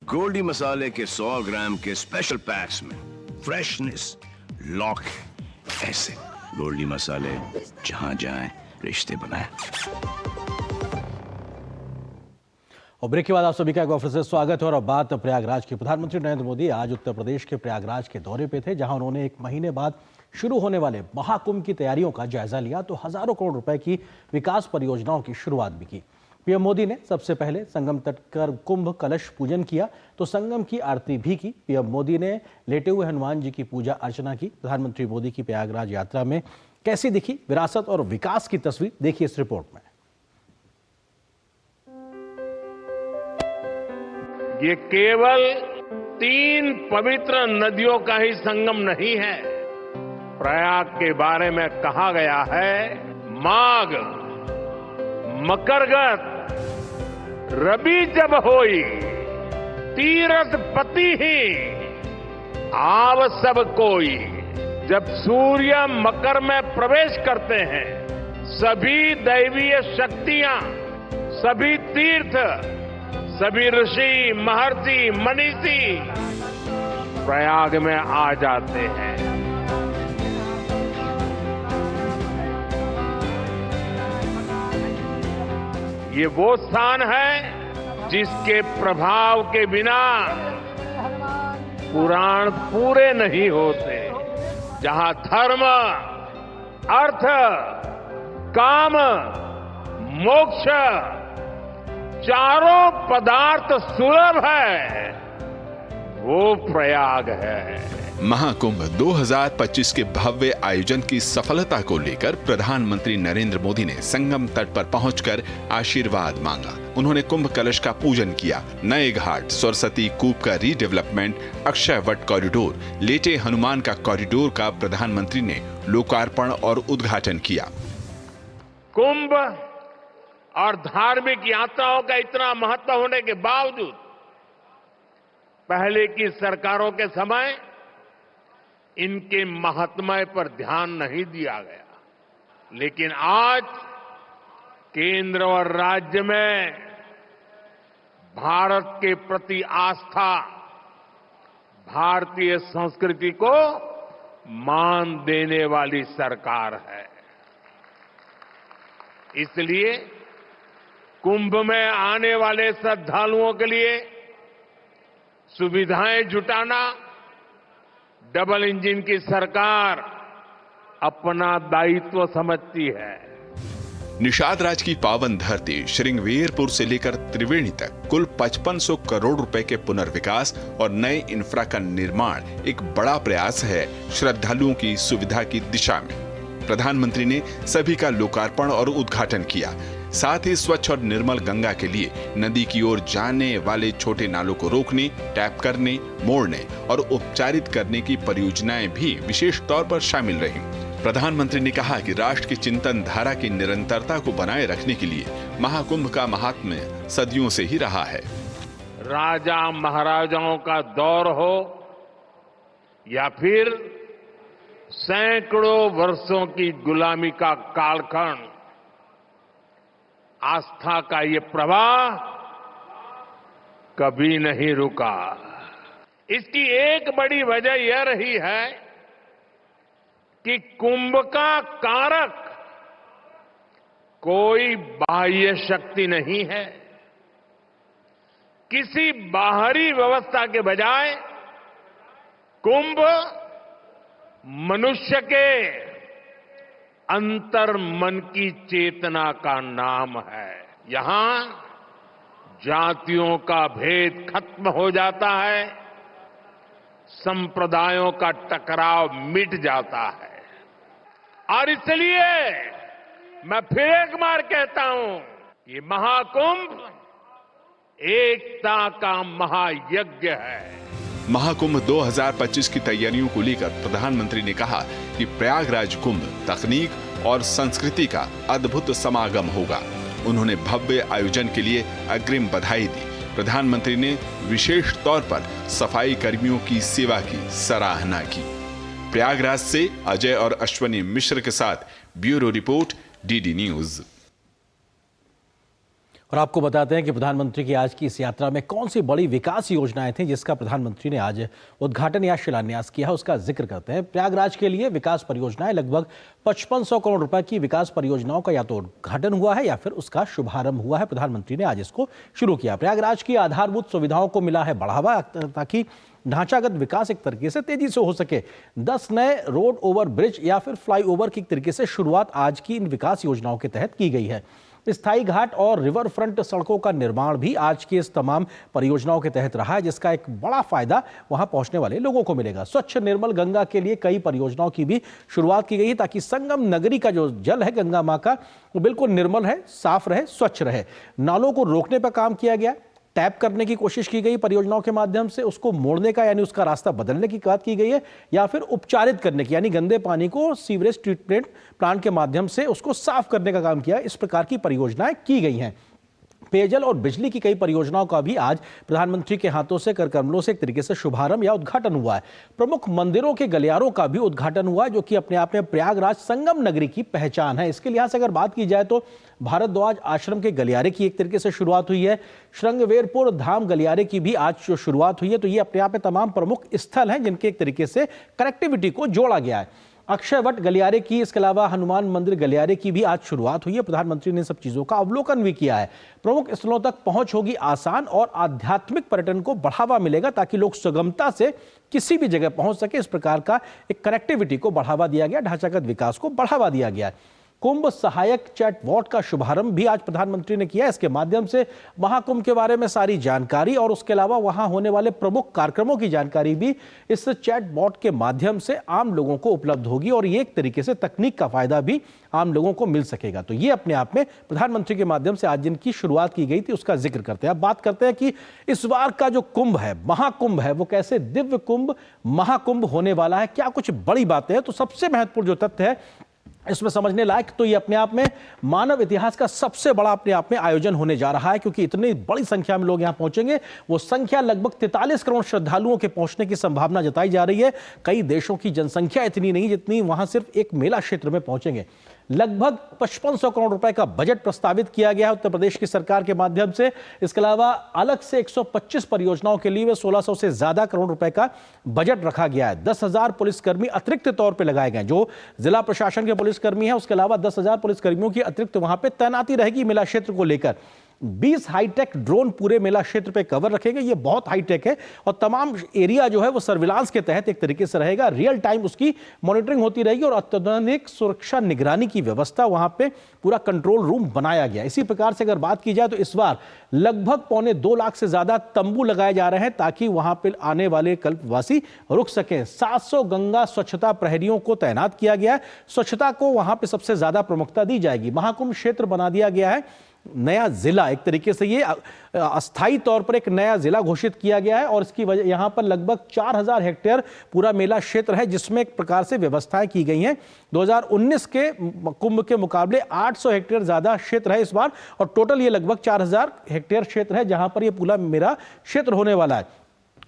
गोल्डी मसाले के 100 ग्राम के स्पेशल पैक्स में फ्रेशनेस लॉक है। ऐसे गोल्डी मसाले जहां जाएं रिश्ते बनाएं। और ब्रेक के बाद आप सभी का एक बार फिर से स्वागत है। और अब बात प्रयागराज की। प्रधानमंत्री नरेंद्र मोदी आज उत्तर प्रदेश के प्रयागराज के दौरे पे थे, जहां उन्होंने 1 महीने बाद शुरू होने वाले महाकुंभ की तैयारियों का जायजा लिया, तो हजारों करोड़ रुपए की विकास परियोजनाओं की शुरुआत भी की। पीएम मोदी ने सबसे पहले संगम तट कर कुंभ कलश पूजन किया, तो संगम की आरती भी की। पीएम मोदी ने लेटे हुए हनुमान जी की पूजा अर्चना की। प्रधानमंत्री मोदी की प्रयागराज यात्रा में कैसी दिखी विरासत और विकास की तस्वीर, देखिए इस रिपोर्ट में। ये केवल 3 पवित्र नदियों का ही संगम नहीं है। प्रयाग के बारे में कहा गया है, माघ मकरगत रबी जब होई, तीरथ पति ही आव सब कोई। जब सूर्य मकर में प्रवेश करते हैं, सभी दैवीय शक्तियां, सभी तीर्थ, सभी ऋषि, महर्षि, मनीषी प्रयाग में आ जाते हैं। ये वो स्थान है जिसके प्रभाव के बिना पुराण पूरे नहीं होते, जहां धर्म, अर्थ, काम, मोक्ष चारों पदार्थ सुलभ है, वो प्रयाग है। महाकुंभ 2025 के भव्य आयोजन की सफलता को लेकर प्रधानमंत्री नरेंद्र मोदी ने संगम तट पर पहुंचकर आशीर्वाद मांगा। उन्होंने कुंभ कलश का पूजन किया। नए घाट, सरस्वती कूप का रीडेवलपमेंट, अक्षय वट कॉरिडोर, लेटे हनुमान का कॉरिडोर का प्रधानमंत्री ने लोकार्पण और उद्घाटन किया। कुंभ और धार्मिक यात्राओं का इतना महत्व होने के बावजूद पहले की सरकारों के समय इनके महात्म्य पर ध्यान नहीं दिया गया, लेकिन आज केंद्र और राज्य में भारत के प्रति आस्था, भारतीय संस्कृति को मान देने वाली सरकार है। इसलिए कुंभ में आने वाले श्रद्धालुओं के लिए सुविधाएं जुटाना डबल इंजन की सरकार अपना दायित्व समझती है। निषाद राज की पावन धरती श्रृंगवेरपुर से लेकर त्रिवेणी तक कुल 5500 करोड़ रुपए के पुनर्विकास और नए इंफ्रा का निर्माण एक बड़ा प्रयास है श्रद्धालुओं की सुविधा की दिशा में। प्रधानमंत्री ने सभी का लोकार्पण और उद्घाटन किया। साथ ही स्वच्छ और निर्मल गंगा के लिए नदी की ओर जाने वाले छोटे नालों को रोकने, टैप करने, मोड़ने और उपचारित करने की परियोजनाएं भी विशेष तौर पर शामिल रहीं। प्रधानमंत्री ने कहा कि राष्ट्र की चिंतन धारा की निरंतरता को बनाए रखने के लिए महाकुंभ का महात्म्य सदियों से ही रहा है। राजा महाराजाओं का दौर हो या फिर सैकड़ों वर्षों की गुलामी का कालखंड, आस्था का ये प्रवाह कभी नहीं रुका। इसकी एक बड़ी वजह यह रही है कि कुंभ का कारक कोई बाह्य शक्ति नहीं है। किसी बाहरी व्यवस्था के बजाय कुंभ मनुष्य के अंतर मन की चेतना का नाम है। यहां जातियों का भेद खत्म हो जाता है, संप्रदायों का टकराव मिट जाता है। और इसलिए मैं फिर एक बार कहता हूं, ये महाकुंभ एकता का महायज्ञ है। महाकुंभ 2025 की तैयारियों को लेकर प्रधानमंत्री ने कहा कि प्रयागराज कुंभ तकनीक और संस्कृति का अद्भुत समागम होगा। उन्होंने भव्य आयोजन के लिए अग्रिम बधाई दी। प्रधानमंत्री ने विशेष तौर पर सफाई कर्मियों की सेवा की सराहना की। प्रयागराज से अजय और अश्वनी मिश्र के साथ ब्यूरो रिपोर्ट, डीडी न्यूज। और आपको बताते हैं कि प्रधानमंत्री की आज की इस यात्रा में कौन सी बड़ी विकास योजनाएं थी जिसका प्रधानमंत्री ने आज उद्घाटन या शिलान्यास किया, उसका जिक्र करते हैं। प्रयागराज के लिए विकास परियोजनाएं, लगभग 5500 करोड़ रुपए की विकास परियोजनाओं का या तो उद्घाटन हुआ है या फिर उसका शुभारंभ हुआ है। प्रधानमंत्री ने आज इसको शुरू किया। प्रयागराज की आधारभूत सुविधाओं को मिला है बढ़ावा ताकि ढांचागत विकास एक तरीके से तेजी से हो सके। 10 नए रोड ओवर ब्रिज या फिर फ्लाईओवर की तरीके से शुरुआत आज की इन विकास योजनाओं के तहत की गई है। स्थायी घाट और रिवर फ्रंट सड़कों का निर्माण भी आज की इस तमाम परियोजनाओं के तहत रहा है, जिसका एक बड़ा फायदा वहां पहुंचने वाले लोगों को मिलेगा। स्वच्छ निर्मल गंगा के लिए कई परियोजनाओं की भी शुरुआत की गई है ताकि संगम नगरी का जो जल है गंगा मां का, वो बिल्कुल निर्मल है, साफ रहे, स्वच्छ रहे। नालों को रोकने पर काम किया गया, टैप करने की कोशिश की गई परियोजनाओं के माध्यम से, उसको मोड़ने का यानी उसका रास्ता बदलने की बात की गई है, या फिर उपचारित करने की यानी गंदे पानी को सीवरेज ट्रीटमेंट प्लांट के माध्यम से उसको साफ करने का काम किया। इस प्रकार की परियोजनाएं की गई हैं। पेयजल और बिजली की कई परियोजनाओं का भी आज प्रधानमंत्री के हाथों से, कर कमलों से एक तरीके से शुभारंभ या उद्घाटन हुआ है। प्रमुख मंदिरों के गलियारों का भी उद्घाटन हुआ, जो कि अपने आप में प्रयागराज संगम नगरी की पहचान है। इसके लिहाज से अगर बात की जाए तो भारद्वाज आश्रम के गलियारे की एक तरीके से शुरुआत हुई है। श्रृंगवेरपुर धाम गलियारे की भी आज जो शुरुआत हुई है, तो ये अपने आप में तमाम प्रमुख स्थल हैं जिनके एक तरीके से कनेक्टिविटी को जोड़ा गया है। अक्षयवट गलियारे की, इसके अलावा हनुमान मंदिर गलियारे की भी आज शुरुआत हुई है। प्रधानमंत्री ने सब चीजों का अवलोकन भी किया है। प्रमुख स्थलों तक पहुंच होगी आसान और आध्यात्मिक पर्यटन को बढ़ावा मिलेगा ताकि लोग सुगमता से किसी भी जगह पहुंच सके। इस प्रकार का एक कनेक्टिविटी को बढ़ावा दिया गया, ढांचागत विकास को बढ़ावा दिया गया है। कुंभ सहायक चैटबॉट का शुभारंभ भी आज प्रधानमंत्री ने किया। इसके माध्यम से महाकुंभ के बारे में सारी जानकारी और उसके अलावा वहां होने वाले प्रमुख कार्यक्रमों की जानकारी भी इस चैटबॉट के माध्यम से आम लोगों को उपलब्ध होगी और ये एक तरीके से तकनीक का फायदा भी आम लोगों को मिल सकेगा। तो ये अपने आप में प्रधानमंत्री के माध्यम से आज जिनकी शुरुआत की गई थी उसका जिक्र करते हैं। अब बात करते हैं कि इस बार का जो कुंभ है, महाकुंभ है, वो कैसे दिव्य कुंभ, महाकुंभ होने वाला है, क्या कुछ बड़ी बातें हैं। तो सबसे महत्वपूर्ण जो तथ्य है, इसमें समझने लायक तो ये अपने आप में मानव इतिहास का सबसे बड़ा अपने आप में आयोजन होने जा रहा है, क्योंकि इतनी बड़ी संख्या में लोग यहां पहुंचेंगे। वो संख्या लगभग 43 करोड़ श्रद्धालुओं के पहुंचने की संभावना जताई जा रही है। कई देशों की जनसंख्या इतनी नहीं जितनी वहां सिर्फ एक मेला क्षेत्र में पहुंचेंगे। लगभग 5500 करोड़ रुपए का बजट प्रस्तावित किया गया है उत्तर प्रदेश की सरकार के माध्यम से। इसके अलावा अलग से 125 परियोजनाओं के लिए 1600 से ज्यादा करोड़ रुपए का बजट रखा गया है। 10,000 पुलिसकर्मी अतिरिक्त तौर पे लगाए गए, जो जिला प्रशासन के पुलिसकर्मी हैं उसके अलावा 10,000 पुलिसकर्मियों की अतिरिक्त वहां पे तैनाती रहेगी मेला क्षेत्र को लेकर। 20 हाईटेक ड्रोन पूरे मेला क्षेत्र पे कवर रखेंगे। ये बहुत हाईटेक है और तमाम एरिया जो है वो सर्विलांस के तहत एक तरीके से रहेगा। रियल टाइम उसकी मॉनिटरिंग होती रहेगी और अत्याधुनिक सुरक्षा निगरानी की व्यवस्था वहां पे पूरा कंट्रोल रूम बनाया गया। इसी प्रकार से अगर बात की जाए तो इस बार लगभग 2.25 लाख से ज्यादा तंबू लगाए जा रहे हैं ताकि वहां पे आने वाले कल्पवासी रुक सकें। 700 गंगा स्वच्छता प्रहरियों को तैनात किया गया है। स्वच्छता को वहां पे सबसे ज्यादा प्रमुखता दी जाएगी। महाकुंभ क्षेत्र बना दिया गया है नया जिला, एक तरीके से ये अस्थायी तौर पर एक नया जिला घोषित किया गया है और इसकी वजह यहां पर लगभग 4000 हेक्टेयर पूरा मेला क्षेत्र है जिसमें एक प्रकार से व्यवस्थाएं की गई हैं। 2019 के कुंभ के मुकाबले 800 हेक्टेयर ज्यादा क्षेत्र है इस बार और टोटल ये लगभग 4000 हेक्टेयर क्षेत्र है जहां पर ये पूरा मेरा क्षेत्र होने वाला है।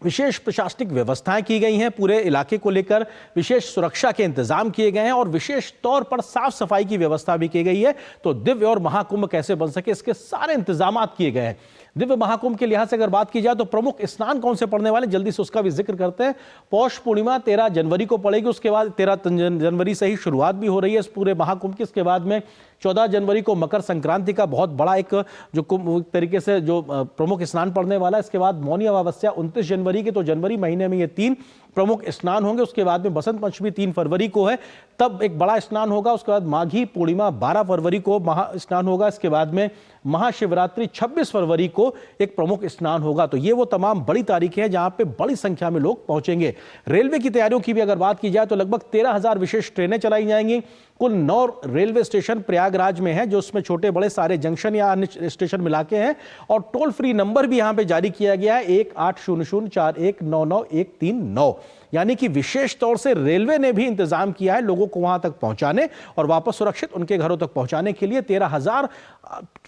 विशेष प्रशासनिक व्यवस्थाएं की गई हैं, पूरे इलाके को लेकर विशेष सुरक्षा के इंतजाम किए गए हैं और विशेष तौर पर साफ सफाई की व्यवस्था भी की गई है। तो दिव्य और महाकुंभ कैसे बन सके इसके सारे इंतजाम किए गए हैं। दिव्य महाकुंभ के लिहाज से अगर बात की जाए तो प्रमुख स्नान कौन से पड़ने वाले, जल्दी से उसका भी जिक्र करते हैं। पौष पूर्णिमा 13 जनवरी को पड़ेगी, उसके बाद 13 जनवरी से ही शुरुआत भी हो रही है इस पूरे महाकुंभ की। इसके बाद में 14 जनवरी को मकर संक्रांति का बहुत बड़ा एक जो कुंभ तरीके से जो प्रमुख स्नान पड़ने वाला है। इसके बाद मौनी अमावस्या 29 जनवरी के, तो जनवरी महीने में ये 3 प्रमुख स्नान होंगे। उसके बाद में बसंत पंचमी 3 फरवरी को है, तब एक बड़ा स्नान होगा। उसके बाद माघी पूर्णिमा 12 फरवरी को महा स्नान होगा। इसके बाद में महाशिवरात्रि 26 फरवरी को एक प्रमुख स्नान होगा। तो ये वो तमाम बड़ी तारीखें हैं जहां पे बड़ी संख्या में लोग पहुंचेंगे। रेलवे की तैयारियों की भी अगर बात की जाए तो लगभग 13,000 विशेष ट्रेनें चलाई जाएंगी। कुल 9 रेलवे स्टेशन प्रयागराज में हैं जो उसमें छोटे बड़े सारे जंक्शन या अन्य स्टेशन मिला के हैं और टोल फ्री नंबर भी यहां पे जारी किया गया है 180041999139, यानी कि विशेष तौर से रेलवे ने भी इंतजाम किया है लोगों को वहां तक पहुंचाने और वापस सुरक्षित उनके घरों तक पहुंचाने के लिए 13,000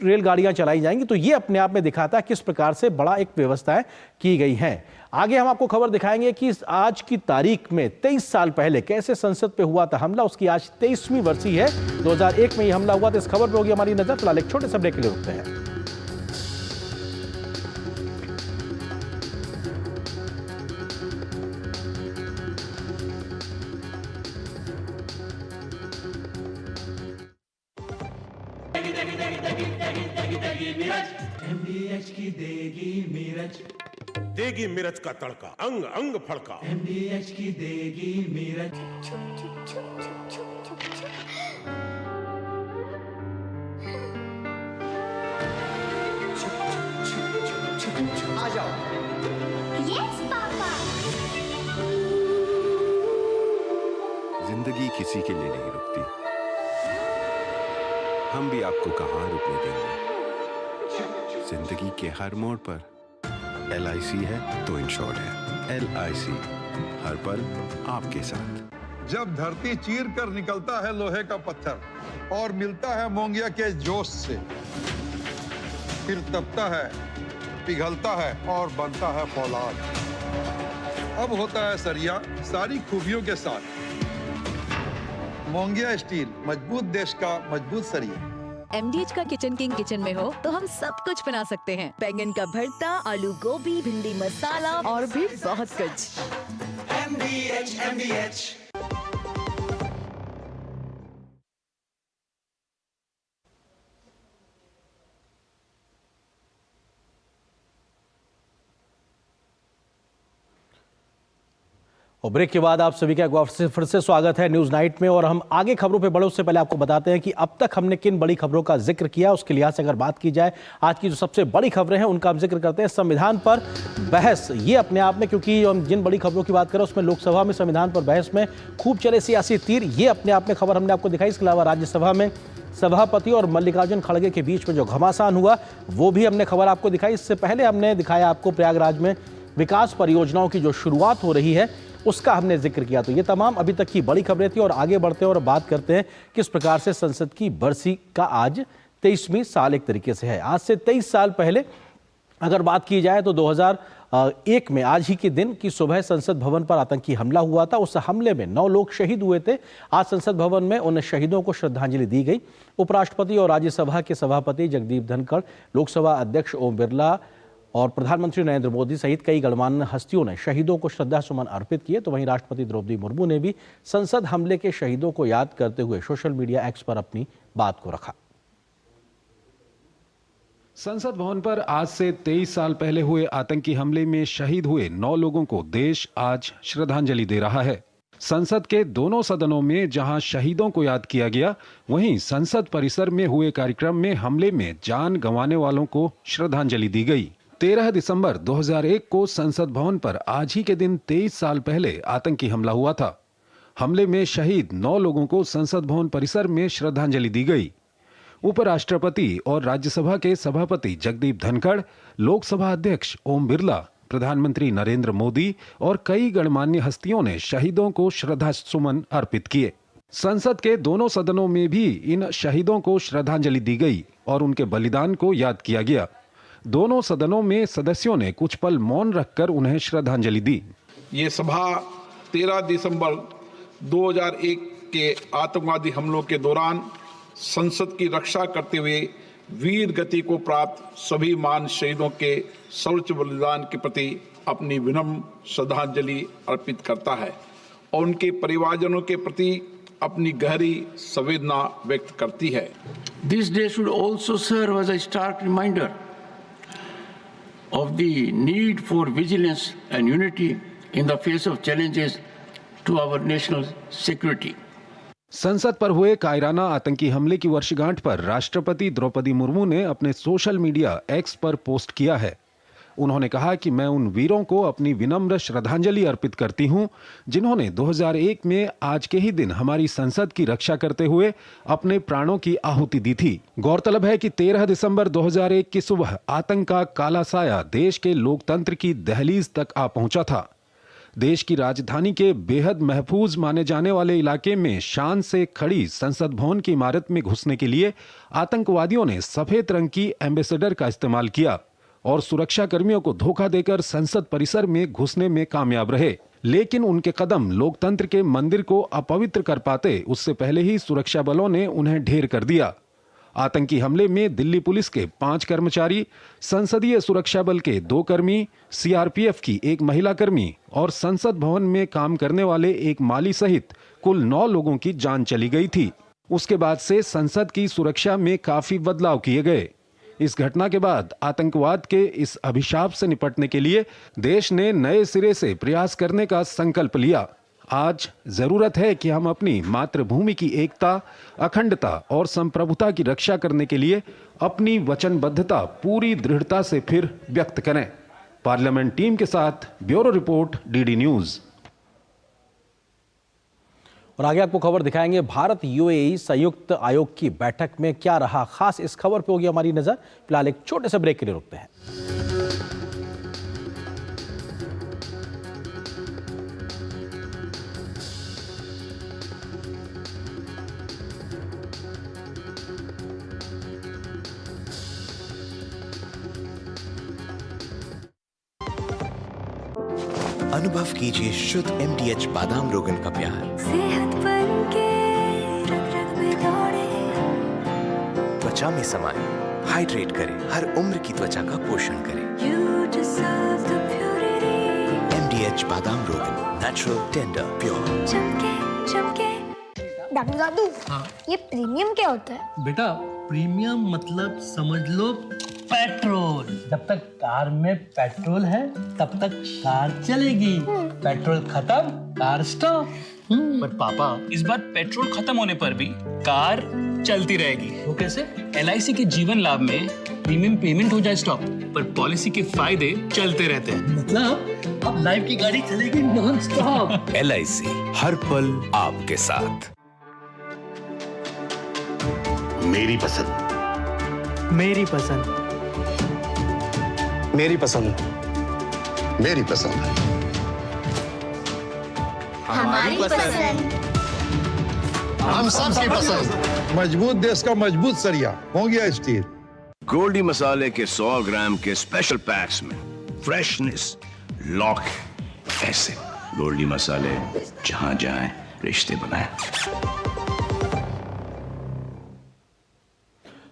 रेलगाड़ियां चलाई जाएंगी। तो ये अपने आप में दिखाता है किस प्रकार से बड़ा एक व्यवस्थाएं की गई हैं। आगे हम आपको खबर दिखाएंगे कि आज की तारीख में 23 साल पहले कैसे संसद पे हुआ था हमला, उसकी आज 23वीं वर्षी है। 2001 में ये हमला हुआ था। इस खबर पर होगी हमारी नजर। फिलहाल एक छोटे से ब्रेक के लिए रुकते हैं। MDH की देगी मिर्च का तड़का, अंग अंग फड़का। MDH की देगी मिर्च। आ जाओ। Yes papa. जिंदगी किसी के लिए नहीं रुकती, हम भी आपको कहाँ रुकने देंगे। जिंदगी के हर मोड़ पर LIC है तो इंश्योर्ड है। LIC हर पल आपके साथ। जब धरती चीर कर निकलता है लोहे का पत्थर और मिलता है मोंगिया के जोश से, फिर तपता है, पिघलता है और बनता है फौलाद। अब होता है सरिया सारी खूबियों के साथ। मोंगिया स्टील, मजबूत देश का मजबूत सरिया। MDH का किचन किंग किचन में हो तो हम सब कुछ बना सकते हैं। बैंगन का भरता, आलू गोभी, भिंडी मसाला और भी बहुत कुछ। MDH। और ब्रेक के बाद आप सभी का एक बार फिर से स्वागत है न्यूज नाइट में। और हम आगे खबरों पे बढ़े उससे पहले आपको बताते हैं कि अब तक हमने किन बड़ी खबरों का जिक्र किया, उसके लिहाज से अगर बात की जाए आज की जो सबसे बड़ी खबरें हैं उनका हम जिक्र करते हैं। संविधान पर बहस, ये अपने आप में, क्योंकि हम जिन बड़ी खबरों की बात करें उसमें लोकसभा में संविधान पर बहस में खूब चले सियासी तीर, ये अपने आप में खबर हमने आपको दिखाई। इसके अलावा राज्यसभा में सभापति और मल्लिकार्जुन खड़गे के बीच में जो घमासान हुआ वो भी हमने खबर आपको दिखाई। इससे पहले हमने दिखाया आपको प्रयागराज में विकास परियोजनाओं की जो शुरुआत हो रही है उसका हमने जिक्र किया। तो ये तमाम अभी तक की बड़ी खबरें थी और आगे बढ़ते हैं और बात करते हैं किस प्रकार से संसद की बरसी का आज 23वीं साल एक तरीके से है। आज से 23 साल पहले अगर बात की जाए तो 2001 में आज ही के दिन की सुबह संसद भवन पर आतंकी हमला हुआ था। उस हमले में 9 लोग शहीद हुए थे। आज संसद भवन में उन शहीदों को श्रद्धांजलि दी गई। उपराष्ट्रपति और राज्यसभा के सभापति जगदीप धनखड़, लोकसभा अध्यक्ष ओम बिरला और प्रधानमंत्री नरेंद्र मोदी सहित कई गणमान्य हस्तियों ने शहीदों को श्रद्धासुमन अर्पित किए। तो वहीं राष्ट्रपति द्रौपदी मुर्मू ने भी संसद हमले के शहीदों को याद करते हुए सोशल मीडिया एक्स पर अपनी बात को रखा। संसद भवन पर आज से 23 साल पहले हुए आतंकी हमले में शहीद हुए 9 लोगों को देश आज श्रद्धांजलि दे रहा है। संसद के दोनों सदनों में जहां शहीदों को याद किया गया, वहीं संसद परिसर में हुए कार्यक्रम में हमले में जान गंवाने वालों को श्रद्धांजलि दी गई। 13 दिसंबर 2001 को संसद भवन पर आज ही के दिन 23 साल पहले आतंकी हमला हुआ था। हमले में शहीद 9 लोगों को संसद भवन परिसर में श्रद्धांजलि दी गई। उपराष्ट्रपति और राज्यसभा के सभापति जगदीप धनखड़, लोकसभा अध्यक्ष ओम बिरला, प्रधानमंत्री नरेंद्र मोदी और कई गणमान्य हस्तियों ने शहीदों को श्रद्धासुमन अर्पित किए। संसद के दोनों सदनों में भी इन शहीदों को श्रद्धांजलि दी गई और उनके बलिदान को याद किया गया। दोनों सदनों में सदस्यों ने कुछ पल मौन रखकर उन्हें श्रद्धांजलि दी। ये सभा 13 दिसंबर 2001 के आतंकवादी हमलों के दौरान संसद की रक्षा करते हुए वीर गति को प्राप्त सभी महान शहीदों के सर्वोच्च बलिदान के प्रति अपनी विनम्र श्रद्धांजलि अर्पित करता है और उनके परिवारजनों के प्रति अपनी गहरी संवेदना व्यक्त करती है। This day should also serve as a stark reminder of the need for vigilance and unity in the face of challenges to our national security. संसद पर हुए कायराना आतंकी हमले की वर्षगांठ पर राष्ट्रपति द्रौपदी मुर्मू ने अपने सोशल मीडिया एक्स पर पोस्ट किया है। उन्होंने कहा कि मैं उन वीरों को अपनी विनम्र श्रद्धांजलि अर्पित करती हूं, जिन्होंने 2001 में आज के ही दिन हमारी संसद की रक्षा करते हुए अपने प्राणों की आहुति दी थी। गौरतलब है कि 13 दिसंबर 2001 की सुबह आतंक का काला साया देश के लोकतंत्र की दहलीज तक आ पहुंचा था। देश की राजधानी के बेहद महफूज माने जाने वाले इलाके में शान से खड़ी संसद भवन की इमारत में घुसने के लिए आतंकवादियों ने सफेद रंग की एम्बेसडर का इस्तेमाल किया और सुरक्षा कर्मियों को धोखा देकर संसद परिसर में घुसने में कामयाब रहे। लेकिन उनके कदम लोकतंत्र के मंदिर को अपवित्र कर पाते उससे पहले ही सुरक्षा बलों ने उन्हें ढेर कर दिया। आतंकी हमले में दिल्ली पुलिस के 5 कर्मचारी, संसदीय सुरक्षा बल के 2 कर्मी, सीआरपीएफ की 1 महिला कर्मी और संसद भवन में काम करने वाले 1 माली सहित कुल 9 लोगों की जान चली गई थी। उसके बाद से संसद की सुरक्षा में काफी बदलाव किए गए। इस घटना के बाद आतंकवाद के इस अभिशाप से निपटने के लिए देश ने नए सिरे से प्रयास करने का संकल्प लिया। आज जरूरत है कि हम अपनी मातृभूमि की एकता, अखंडता और संप्रभुता की रक्षा करने के लिए अपनी वचनबद्धता पूरी दृढ़ता से फिर व्यक्त करें। पार्लियामेंट टीम के साथ ब्यूरो रिपोर्ट, डीडी न्यूज। और आगे आपको खबर दिखाएंगे। भारत यूएई संयुक्त आयोग की बैठक में क्या रहा खास, इस खबर पे होगी हमारी नजर। फिलहाल एक छोटे से ब्रेक के लिए रुकते हैं। अनुभव कीजिए शुद्ध MDH बादाम रोगन का प्यार। सेहत बनके रग-रग में दौड़े, त्वचा में समाए, हाइड्रेट करे, हर उम्र की त्वचा का पोषण करे। You deserve the purity. MDH बादाम रोगन, नेचुरल, टेंडर, प्योर। चमके चमके। डॉक्टर दादू, ये प्रीमियम क्या होता है? बेटा प्रीमियम मतलब समझ लो पेट्रोल। जब तक कार में पेट्रोल है तब तक कार चलेगी, पेट्रोल खत्म कार स्टॉप। पर पापा इस बार पेट्रोल खत्म होने पर भी कार चलती रहेगी। वो कैसे? LIC के जीवन लाभ में प्रीमियम पेमेंट हो जाए स्टॉप, पर पॉलिसी के फायदे चलते रहते हैं। मतलब अब लाइफ की गाड़ी चलेगी नॉन स्टॉप। LIC हर पल आपके साथ। मेरी पसंद, मेरी पसंद, मेरी पसंद, मेरी पसंद है। हमारी पसंद। हम सबकी पसंद। मजबूत देश का मजबूत सरिया मोंगिया स्टील। गोल्डी मसाले के 100 ग्राम के स्पेशल पैक्स में फ्रेशनेस लॉक ऐसे। गोल्डी मसाले जहां जाए रिश्ते बनाए।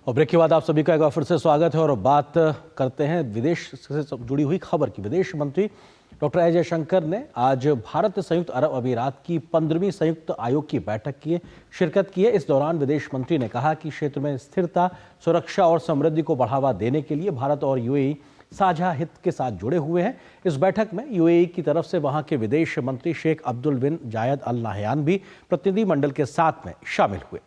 और ब्रेक के बाद आप सभी का एक बार फिर से स्वागत है और बात करते हैं विदेश से जुड़ी हुई खबर की। विदेश मंत्री डॉक्टर एस जयशंकर ने आज भारत संयुक्त अरब अमीरात की 15वीं संयुक्त आयोग की बैठक की शिरकत की है। इस दौरान विदेश मंत्री ने कहा कि क्षेत्र में स्थिरता, सुरक्षा और समृद्धि को बढ़ावा देने के लिए भारत और यूएई साझा हित के साथ जुड़े हुए हैं। इस बैठक में यूएई की तरफ से वहां के विदेश मंत्री शेख अब्दुल बिन जायद अल नाहयान भी प्रतिनिधिमंडल के साथ में शामिल हुए।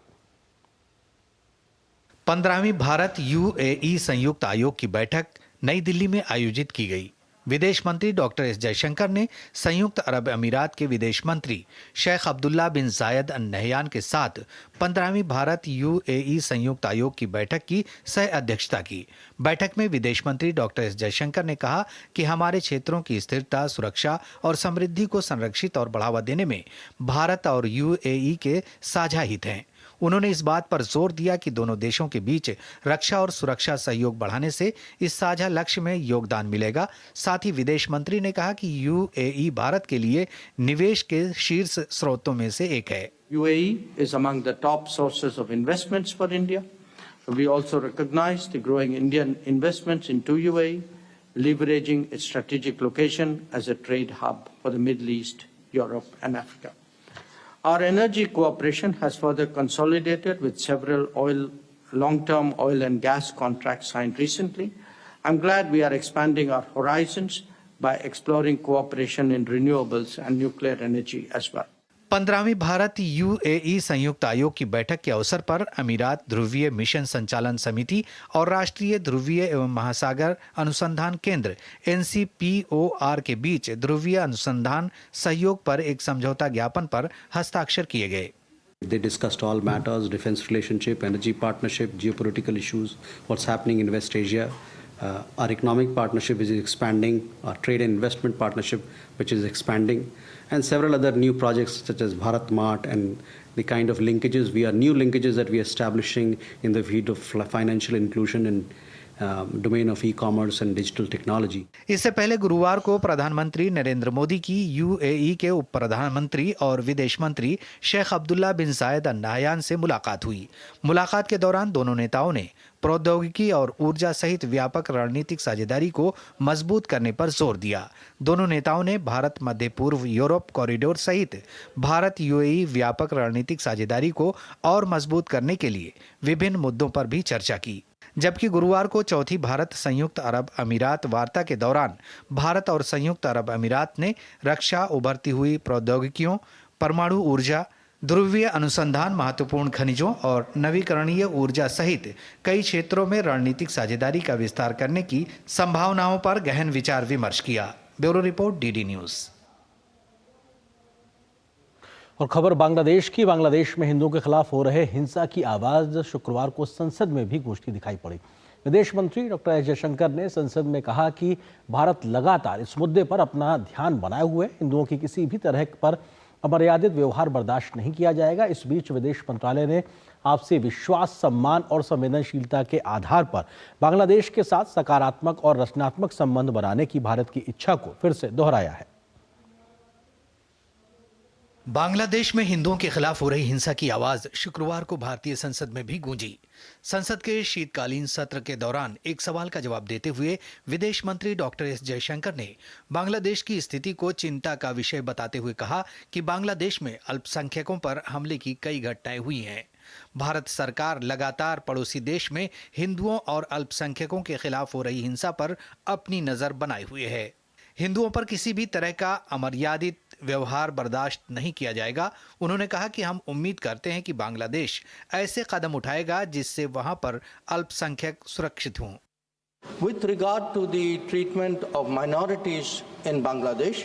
15वीं भारत यूएई संयुक्त आयोग की बैठक नई दिल्ली में आयोजित की गई। विदेश मंत्री डॉक्टर एस जयशंकर ने संयुक्त अरब अमीरात के विदेश मंत्री शेख अब्दुल्ला बिन जायद अल नहयान के साथ 15वीं भारत यूएई संयुक्त आयोग की बैठक की सह अध्यक्षता की। बैठक में विदेश मंत्री डॉक्टर एस जयशंकर ने कहा कि हमारे क्षेत्रों की स्थिरता, सुरक्षा और समृद्धि को संरक्षित और बढ़ावा देने में भारत और यूएई के साझा हित हैं। उन्होंने इस बात पर जोर दिया कि दोनों देशों के बीच रक्षा और सुरक्षा सहयोग बढ़ाने से इस साझा लक्ष्य में योगदान मिलेगा। साथ ही विदेश मंत्री ने कहा कि यूएई भारत के लिए निवेश के शीर्ष स्रोतों में से एक है। UAE is among the top sources of investments for India. We also recognize the growing Indian investments into UAE, leveraging its strategic location as a trade hub for the Middle East, Europe and Africa. Our energy cooperation has further consolidated with several long-term oil and gas contracts signed recently. I'm glad we are expanding our horizons by exploring cooperation in renewables and nuclear energy as well. 15वीं Bharat UAE संयुक्त आयोग की बैठक के अवसर पर अमीरात ध्रुवीय मिशन संचालन समिति और राष्ट्रीय ध्रुवीय एवं महासागर अनुसंधान केंद्र NCPOR के बीच ध्रुवीय अनुसंधान सहयोग पर एक समझौता ज्ञापन पर हस्ताक्षर किए गए। They discussed all matters: defense relationship, energy partnership, geopolitical issues, what's happening in West Asia. Our economic partnership is expanding, our trade and investment partnership which is expanding, and several other new projects such as Bharat Mart and the kind of linkages, new linkages that we are establishing in the field of financial inclusion and domain of e-commerce and digital technology. इससे पहले गुरुवार को प्रधानमंत्री नरेंद्र मोदी की UAE के उप प्रधानमंत्री और विदेश मंत्री शेख अब्दुल्ला बिन जायद अल नाहयान से मुलाकात हुई। मुलाकात के दौरान दोनों नेताओं ने प्रौद्योगिकी और ऊर्जा सहित व्यापक रणनीतिक साझेदारी को मजबूत करने पर जोर दिया। दोनों नेताओं ने भारत मध्य पूर्व यूरोप कॉरिडोर सहित भारत यूएई व्यापक रणनीतिक साझेदारी को और मजबूत करने के लिए विभिन्न मुद्दों पर भी चर्चा की। जबकि गुरुवार को चौथी भारत संयुक्त अरब अमीरात वार्ता के दौरान भारत और संयुक्त अरब अमीरात ने रक्षा, उभरती हुई प्रौद्योगिकियों, परमाणु ऊर्जा, ध्रुवीय अनुसंधान, महत्वपूर्ण खनिजों और नवीकरणीय ऊर्जा सहित कई क्षेत्रों में रणनीतिक साझेदारी का विस्तार करने की संभावनाओं पर गहन विचार विमर्श किया। Bureau report, DD news. और खबर बांग्लादेश की। बांग्लादेश में हिंदुओं के खिलाफ हो रहे हिंसा की आवाज शुक्रवार को संसद में भी गूंजती दिखाई पड़ी। विदेश मंत्री डॉक्टर एस जयशंकर ने संसद में कहा कि भारत लगातार इस मुद्दे पर अपना ध्यान बनाए हुए हिंदुओं की किसी भी तरह पर अमर्यादित व्यवहार बर्दाश्त नहीं किया जाएगा। इस बीच विदेश मंत्रालय ने आपसी विश्वास, सम्मान और संवेदनशीलता के आधार पर बांग्लादेश के साथ सकारात्मक और रचनात्मक संबंध बनाने की भारत की इच्छा को फिर से दोहराया है। बांग्लादेश में हिंदुओं के खिलाफ हो रही हिंसा की आवाज शुक्रवार को भारतीय संसद में भी गूंजी। संसद के शीतकालीन सत्र के दौरान एक सवाल का जवाब देते हुए विदेश मंत्री डॉक्टर एस जयशंकर ने बांग्लादेश की स्थिति को चिंता का विषय बताते हुए कहा कि बांग्लादेश में अल्पसंख्यकों पर हमले की कई घटनाएं हुई हैं। भारत सरकार लगातार पड़ोसी देश में हिंदुओं और अल्पसंख्यकों के खिलाफ हो रही हिंसा पर अपनी नजर बनाए हुए है। हिंदुओं पर किसी भी तरह का अमर्यादित व्यवहार बर्दाश्त नहीं किया जाएगा। उन्होंने कहा कि हम उम्मीद करते हैं कि बांग्लादेश ऐसे कदम उठाएगा जिससे वहां पर अल्पसंख्यक सुरक्षित हों। With regard to the treatment of minorities in Bangladesh,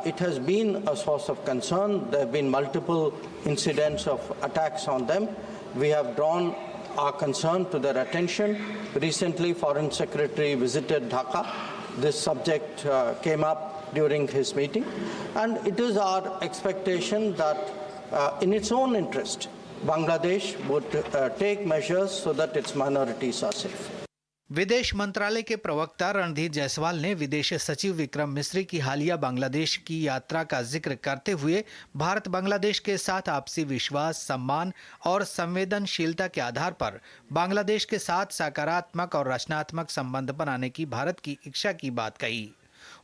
it has been a source of concern. There have been multiple incidents of attacks on them. We have drawn our concern to their attention. Recently, Foreign Secretary visited Dhaka. This subject came up during his meeting, and it is our expectation that in its own interest, Bangladesh would take measures so that its minorities are safe. विदेश मंत्रालय के प्रवक्ता रणधीर जायसवाल ने विदेश सचिव विक्रम मिस्री की हालिया बांग्लादेश की यात्रा का जिक्र करते हुए भारत बांग्लादेश के साथ आपसी विश्वास, सम्मान और संवेदनशीलता के आधार पर बांग्लादेश के साथ सकारात्मक और रचनात्मक संबंध बनाने की भारत की इच्छा की बात कही।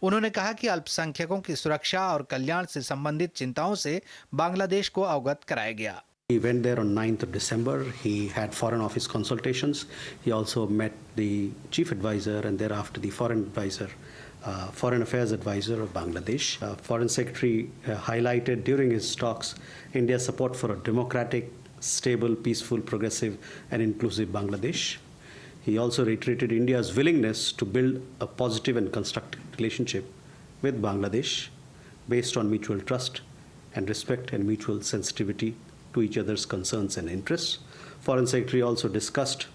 उन्होंने कहा कि अल्पसंख्यकों की सुरक्षा और कल्याण से संबंधित चिंताओं से बांग्लादेश को अवगत कराया गया। He went there on 9th of December. He had Foreign Office consultations. He also met the Chief Advisor and thereafter the Foreign Affairs Advisor of Bangladesh. Foreign Secretary highlighted during his talks India's support for a democratic, stable, peaceful, progressive and inclusive Bangladesh. He also reiterated India's willingness to build a positive and constructive relationship with Bangladesh based on mutual trust and respect and mutual sensitivity to each other's concerns and interests. Foreign Secretary also discussed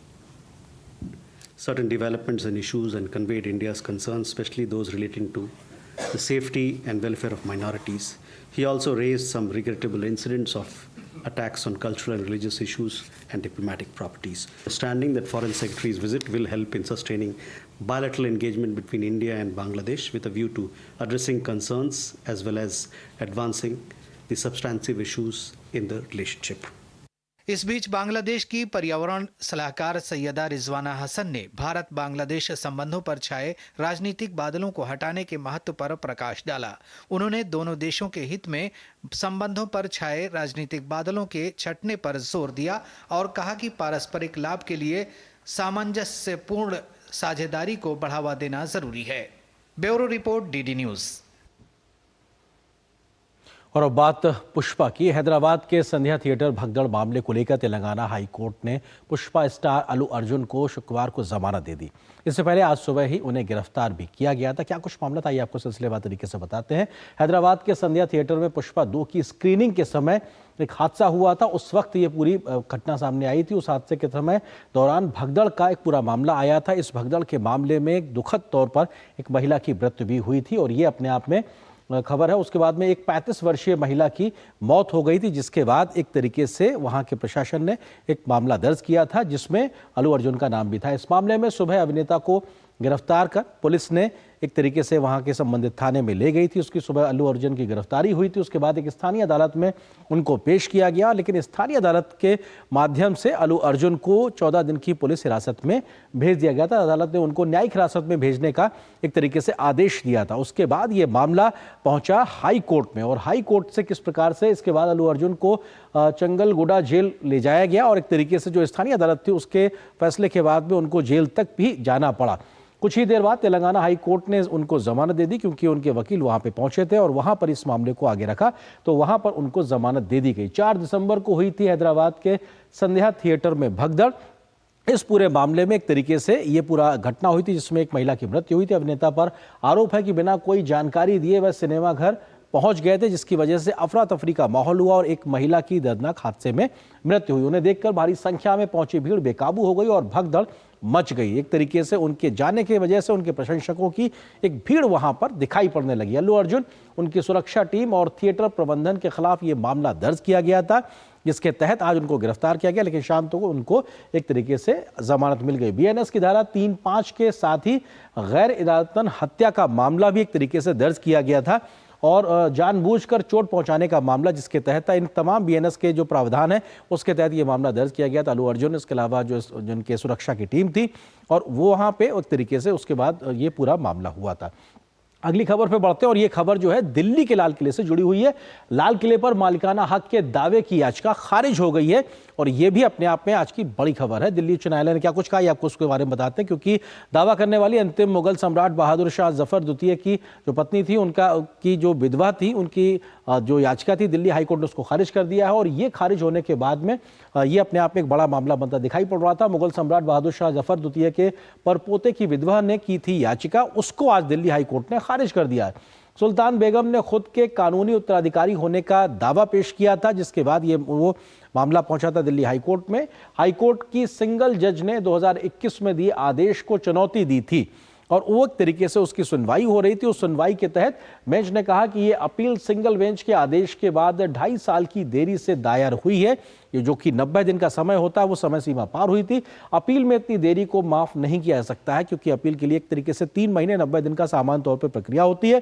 certain developments and issues and conveyed India's concerns, especially those relating to the safety and welfare of minorities. He also raised some regrettable incidents of attacks on cultural and religious issues and diplomatic properties. Understanding that Foreign Secretary's visit will help in sustaining bilateral engagement between India and Bangladesh with a view to addressing concerns as well as advancing the substantive issues in the relationship. इस बीच बांग्लादेश की पर्यावरण सलाहकार सैयदा रिजवाना हसन ने भारत बांग्लादेश संबंधों पर छाए राजनीतिक बादलों को हटाने के महत्व पर प्रकाश डाला। उन्होंने दोनों देशों के हित में संबंधों पर छाए राजनीतिक बादलों के छटने पर जोर दिया और कहा कि पारस्परिक लाभ के लिए सामंजस्यपूर्ण साझेदारी को बढ़ावा देना जरूरी है। Bureau report, DD news. और अब बात पुष्पा की। हैदराबाद के संध्या थिएटर भगदड़ मामले को लेकर तेलंगाना हाई कोर्ट ने पुष्पा स्टार अल्लू अर्जुन को शुक्रवार को जमानत दे दी। इससे पहले आज सुबह ही उन्हें गिरफ्तार भी किया गया था। क्या कुछ मामला था, ये आपको सिलसिलेवार तरीके से बताते हैं। हैदराबाद के संध्या थिएटर में पुष्पा 2 की स्क्रीनिंग के समय एक हादसा हुआ था। उस वक्त ये पूरी घटना सामने आई थी। उस हादसे के समय दौरान भगदड़ का एक पूरा मामला आया था। इस भगदड़ के मामले में एक दुखद तौर पर एक महिला की मृत्यु भी हुई थी और ये अपने आप में खबर है। उसके बाद में एक 35 वर्षीय महिला की मौत हो गई थी, जिसके बाद एक तरीके से वहां के प्रशासन ने एक मामला दर्ज किया था जिसमें अल्लू अर्जुन का नाम भी था। इस मामले में सुबह अभिनेता को गिरफ्तार कर पुलिस ने एक तरीके से वहां के संबंधित थाने में ले गई थी। उसकी सुबह अल्लू अर्जुन की गिरफ्तारी हुई थी। उसके बाद एक स्थानीय अदालत में उनको पेश किया गया, लेकिन स्थानीय अदालत के माध्यम से अल्लू अर्जुन को 14 दिन की पुलिस हिरासत में भेज दिया गया था। अदालत ने उनको न्यायिक हिरासत में भेजने का एक तरीके से आदेश दिया था। उसके बाद ये मामला पहुंचा हाई कोर्ट में और हाई कोर्ट से किस प्रकार से इसके बाद अल्लू अर्जुन को चंगलगुडा जेल ले जाया गया और एक तरीके से जो स्थानीय अदालत थी उसके फैसले के बाद में उनको जेल तक भी जाना पड़ा। कुछ ही देर बाद तेलंगाना हाई कोर्ट ने उनको जमानत दे दी, क्योंकि उनके वकील वहां पे पहुंचे थे और वहां पर इस मामले को आगे रखा तो वहां पर उनको जमानत दे दी गई। 4 दिसंबर को हुई थी हैदराबाद के संध्या थिएटर में भगदड़। इस पूरे मामले में एक तरीके से ये पूरा घटना हुई थी जिसमें एक महिला की मृत्यु हुई थी। अभिनेता पर आरोप है कि बिना कोई जानकारी दिए वह सिनेमा घर पहुंच गए थे, जिसकी वजह से अफरा तफरी का माहौल हुआ और एक महिला की दर्दनाक हादसे में मृत्यु हुई। उन्हें देखकर भारी संख्या में पहुंची भीड़ बेकाबू हो गई और भगदड़ मच गई। एक तरीके से उनके जाने की वजह से उनके प्रशंसकों की एक भीड़ वहां पर दिखाई पड़ने लगी। अल्लू अर्जुन, उनकी सुरक्षा टीम और थिएटर प्रबंधन के खिलाफ ये मामला दर्ज किया गया था, जिसके तहत आज उनको गिरफ्तार किया गया, लेकिन शाम को उनको एक तरीके से जमानत मिल गई। बीएनएस की धारा 3-5 के साथ ही गैर इरादतन हत्या का मामला भी एक तरीके से दर्ज किया गया था और जानबूझकर चोट पहुंचाने का मामला, जिसके तहत इन तमाम बीएनएस के जो प्रावधान है उसके तहत ये मामला दर्ज किया गया था। अल्लू अर्जुन, इसके अलावा जो जिनके सुरक्षा की टीम थी और वो वहां पे एक तरीके से उसके बाद ये पूरा मामला हुआ था। अगली खबर पे बढ़ते हैं और ये खबर जो है दिल्ली के लाल किले से जुड़ी हुई है। लाल किले पर मालिकाना हक के दावे की याचिका खारिज हो गई है और ये भी अपने आप में आज की बड़ी खबर है। दिल्ली उच्च न्यायालय ने क्या कुछ कहा, आपको उसके बारे में बताते हैं, क्योंकि दावा करने वाली अंतिम मुगल सम्राट बहादुर शाह जफर द्वितीय की जो पत्नी थी, उनका की जो विधवा थी, उनकी जो याचिका थी, दिल्ली हाईकोर्ट ने उसको खारिज कर दिया है और ये खारिज होने के बाद में ये अपने आप में एक बड़ा मामला बनता दिखाई पड़ रहा था। मुगल सम्राट बहादुर शाह जफर द्वितीय के परपोते की विधवा ने की थी याचिका, उसको आज दिल्ली हाईकोर्ट ने खारिज कर दिया है। सुल्तान बेगम ने खुद के कानूनी उत्तराधिकारी होने का दावा पेश किया था, जिसके बाद ये वो मामला पहुंचा था दिल्ली हाईकोर्ट में। हाईकोर्ट की सिंगल जज ने 2021 में दिए आदेश को चुनौती दी थी और वो एक तरीके से उसकी सुनवाई हो रही थी। उस सुनवाई के तहत बेंच ने कहा कि ये अपील सिंगल बेंच के आदेश के बाद 2.5 साल की देरी से दायर हुई है। ये जो कि 90 दिन का समय होता है वो समय सीमा पार हुई थी। अपील में इतनी देरी को माफ नहीं किया जा सकता है, क्योंकि अपील के लिए एक तरीके से 3 महीने 90 दिन का सामान्य तौर पर प्रक्रिया होती है।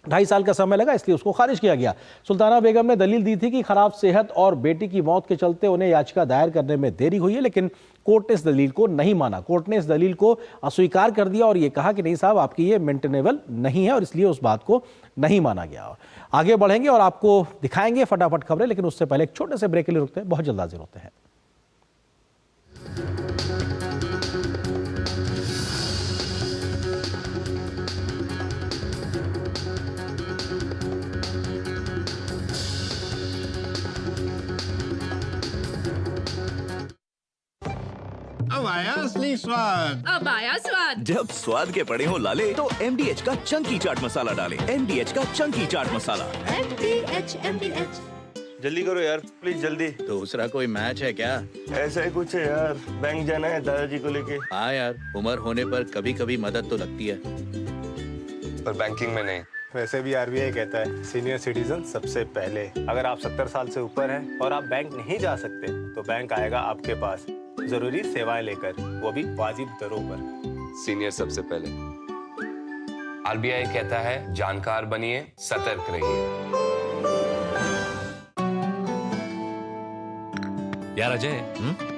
2.5 साल का समय लगा, इसलिए उसको खारिज किया गया। सुल्ताना बेगम ने दलील दी थी कि खराब सेहत और बेटी की मौत के चलते उन्हें याचिका दायर करने में देरी हुई है, लेकिन कोर्ट ने इस दलील को नहीं माना। कोर्ट ने इस दलील को अस्वीकार कर दिया और ये कहा कि नहीं साहब, आपकी ये मेंटेनेबल नहीं है और इसलिए उस बात को नहीं माना गया। आगे बढ़ेंगे और आपको दिखाएंगे फटाफट खबरें, लेकिन उससे पहले एक छोटे से ब्रेक के लिए रुकते हैं, बहुत जल्द हाजिर होते हैं। अब आया असली स्वाद। अब आया स्वाद। जब स्वाद के पड़े हो लाले तो MDH का चंकी चाट मसाला डालें। MDH का चंकी चाट मसाला। MDH। जल्दी करो यार, प्लीज जल्दी। दूसरा कोई मैच है क्या? ऐसा ही कुछ है यार, बैंक जाना है दादाजी को लेके। हाँ यार, उम्र होने पर कभी कभी मदद तो लगती है, पर बैंकिंग में नहीं। वैसे भी RBI कहता है सीनियर सिटीजन सबसे पहले। अगर आप 70 साल से ऊपर हैं और आप बैंक नहीं जा सकते तो बैंक आएगा आपके पास जरूरी सेवाएं लेकर, वो भी वाजिब दरों पर। सीनियर सबसे पहले। RBI कहता है जानकार बनिए, सतर्क रहिए। यार Ajay,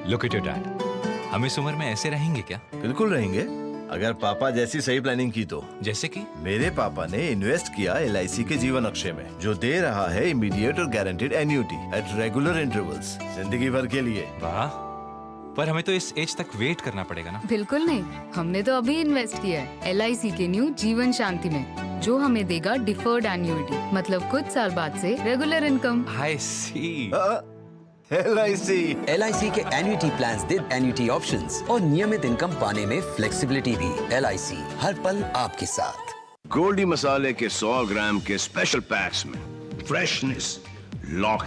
look at your dad. हम इस उम्र में ऐसे रहेंगे क्या? बिल्कुल रहेंगे, अगर पापा जैसी सही प्लानिंग की तो। जैसे कि? मेरे पापा ने इन्वेस्ट किया LIC के जीवन अक्षय में, जो दे रहा है इमीडिएट और guaranteed annuity at regular intervals, जिंदगी भर के लिए। वाह, पर हमें तो इस एज तक वेट करना पड़ेगा ना? बिल्कुल नहीं, हमने तो अभी इन्वेस्ट किया है LIC के न्यू जीवन शांति में, जो हमें देगा डिफर्ड एन्युटी, मतलब कुछ साल बाद से regular income. I see। LIC के एन्युटी प्लान्स दे एन्युटी ऑप्शंस और नियमित इनकम पाने में फ्लेक्सिबिलिटी भी। LIC हर पल आपके साथ। गोल्डी मसाले के 100 ग्राम के स्पेशल पैक्स में फ्रेशनेस लॉक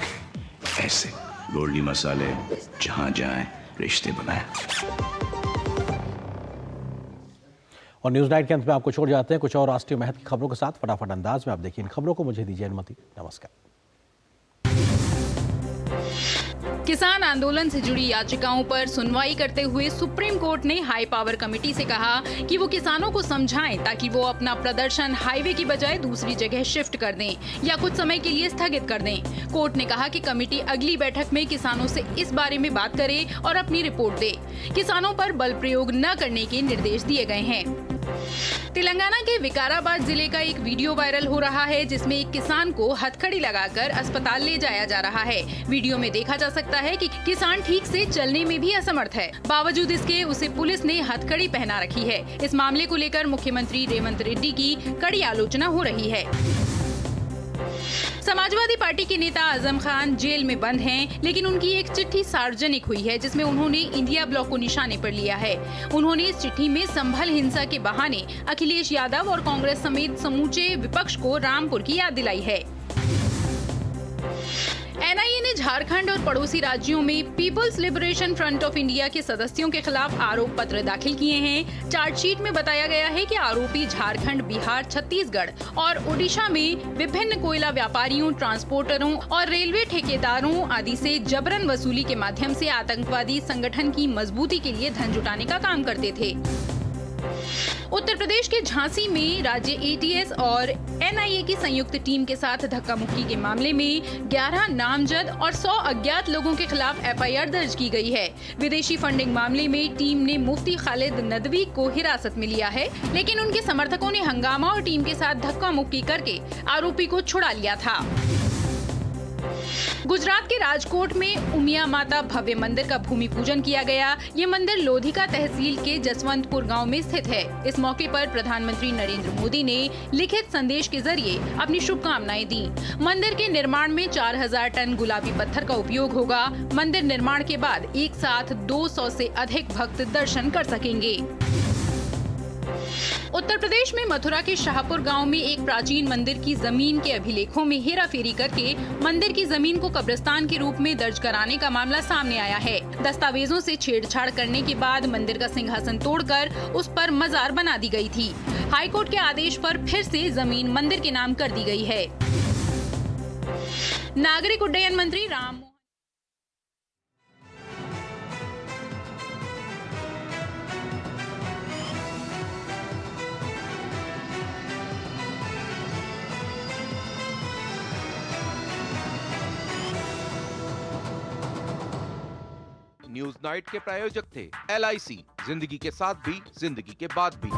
ऐसे। गोल्डी मसाले जहां जाएं रिश्ते बनाएं। और न्यूज नाइट के अंत में आपको छोड़ जाते हैं कुछ और राष्ट्रीय महत्व की खबरों के साथ। फटाफट अंदाज में आप देखिए इन खबरों को, मुझे दीजिए अनुमति। नमस्कार। किसान आंदोलन से जुड़ी याचिकाओं पर सुनवाई करते हुए सुप्रीम कोर्ट ने हाई पावर कमेटी से कहा कि वो किसानों को समझाएं ताकि वो अपना प्रदर्शन हाईवे की बजाय दूसरी जगह शिफ्ट कर दें या कुछ समय के लिए स्थगित कर दें। कोर्ट ने कहा कि कमेटी अगली बैठक में किसानों से इस बारे में बात करे और अपनी रिपोर्ट दे। किसानों पर बल प्रयोग न करने के निर्देश दिए गए हैं। तेलंगाना के विकाराबाद जिले का एक वीडियो वायरल हो रहा है, जिसमें एक किसान को हथकड़ी लगाकर अस्पताल ले जाया जा रहा है। वीडियो में देखा जा सकता है कि किसान ठीक से चलने में भी असमर्थ है, बावजूद इसके उसे पुलिस ने हथकड़ी पहना रखी है। इस मामले को लेकर मुख्यमंत्री रेवंत रेड्डी की कड़ी आलोचना हो रही है। समाजवादी पार्टी के नेता आजम खान जेल में बंद हैं, लेकिन उनकी एक चिट्ठी सार्वजनिक हुई है जिसमें उन्होंने इंडिया ब्लॉक को निशाने पर लिया है। उन्होंने इस चिट्ठी में संभल हिंसा के बहाने अखिलेश यादव और कांग्रेस समेत समूचे विपक्ष को रामपुर की याद दिलाई है। NIA ने झारखंड और पड़ोसी राज्यों में people's liberation front of India के सदस्यों के खिलाफ आरोप पत्र दाखिल किए हैं। चार्जशीट में बताया गया है कि आरोपी झारखंड, बिहार, छत्तीसगढ़ और ओडिशा में विभिन्न कोयला व्यापारियों, ट्रांसपोर्टरों और रेलवे ठेकेदारों आदि से जबरन वसूली के माध्यम से आतंकवादी संगठन की मजबूती के लिए धन जुटाने का काम करते थे। उत्तर प्रदेश के झांसी में राज्य ATS और NIA की संयुक्त टीम के साथ धक्का मुक्की के मामले में 11 नामजद और 100 अज्ञात लोगों के खिलाफ FIR दर्ज की गई है। विदेशी फंडिंग मामले में टीम ने मुफ्ती खालिद नदवी को हिरासत में लिया है, लेकिन उनके समर्थकों ने हंगामा और टीम के साथ धक्का मुक्की करके आरोपी को छुड़ा लिया था। गुजरात के राजकोट में उमिया माता भव्य मंदिर का भूमि पूजन किया गया। ये मंदिर लोधिका तहसील के जसवंतपुर गांव में स्थित है। इस मौके पर प्रधानमंत्री नरेंद्र मोदी ने लिखित संदेश के जरिए अपनी शुभकामनाएं दी। मंदिर के निर्माण में 4000 टन गुलाबी पत्थर का उपयोग होगा। मंदिर निर्माण के बाद एक साथ 200 से अधिक भक्त दर्शन कर सकेंगे। उत्तर प्रदेश में मथुरा के शाहपुर गांव में एक प्राचीन मंदिर की जमीन के अभिलेखों में हेराफेरी करके मंदिर की जमीन को कब्रिस्तान के रूप में दर्ज कराने का मामला सामने आया है। दस्तावेजों से छेड़छाड़ करने के बाद मंदिर का सिंहासन तोड़कर उस पर मजार बना दी गई थी। हाईकोर्ट के आदेश पर फिर से जमीन मंदिर के नाम कर दी गई है। नागरिक उड्डयन मंत्री राम न्यूज नाइट के प्रायोजक थे LIC, जिंदगी के साथ भी जिंदगी के बाद भी।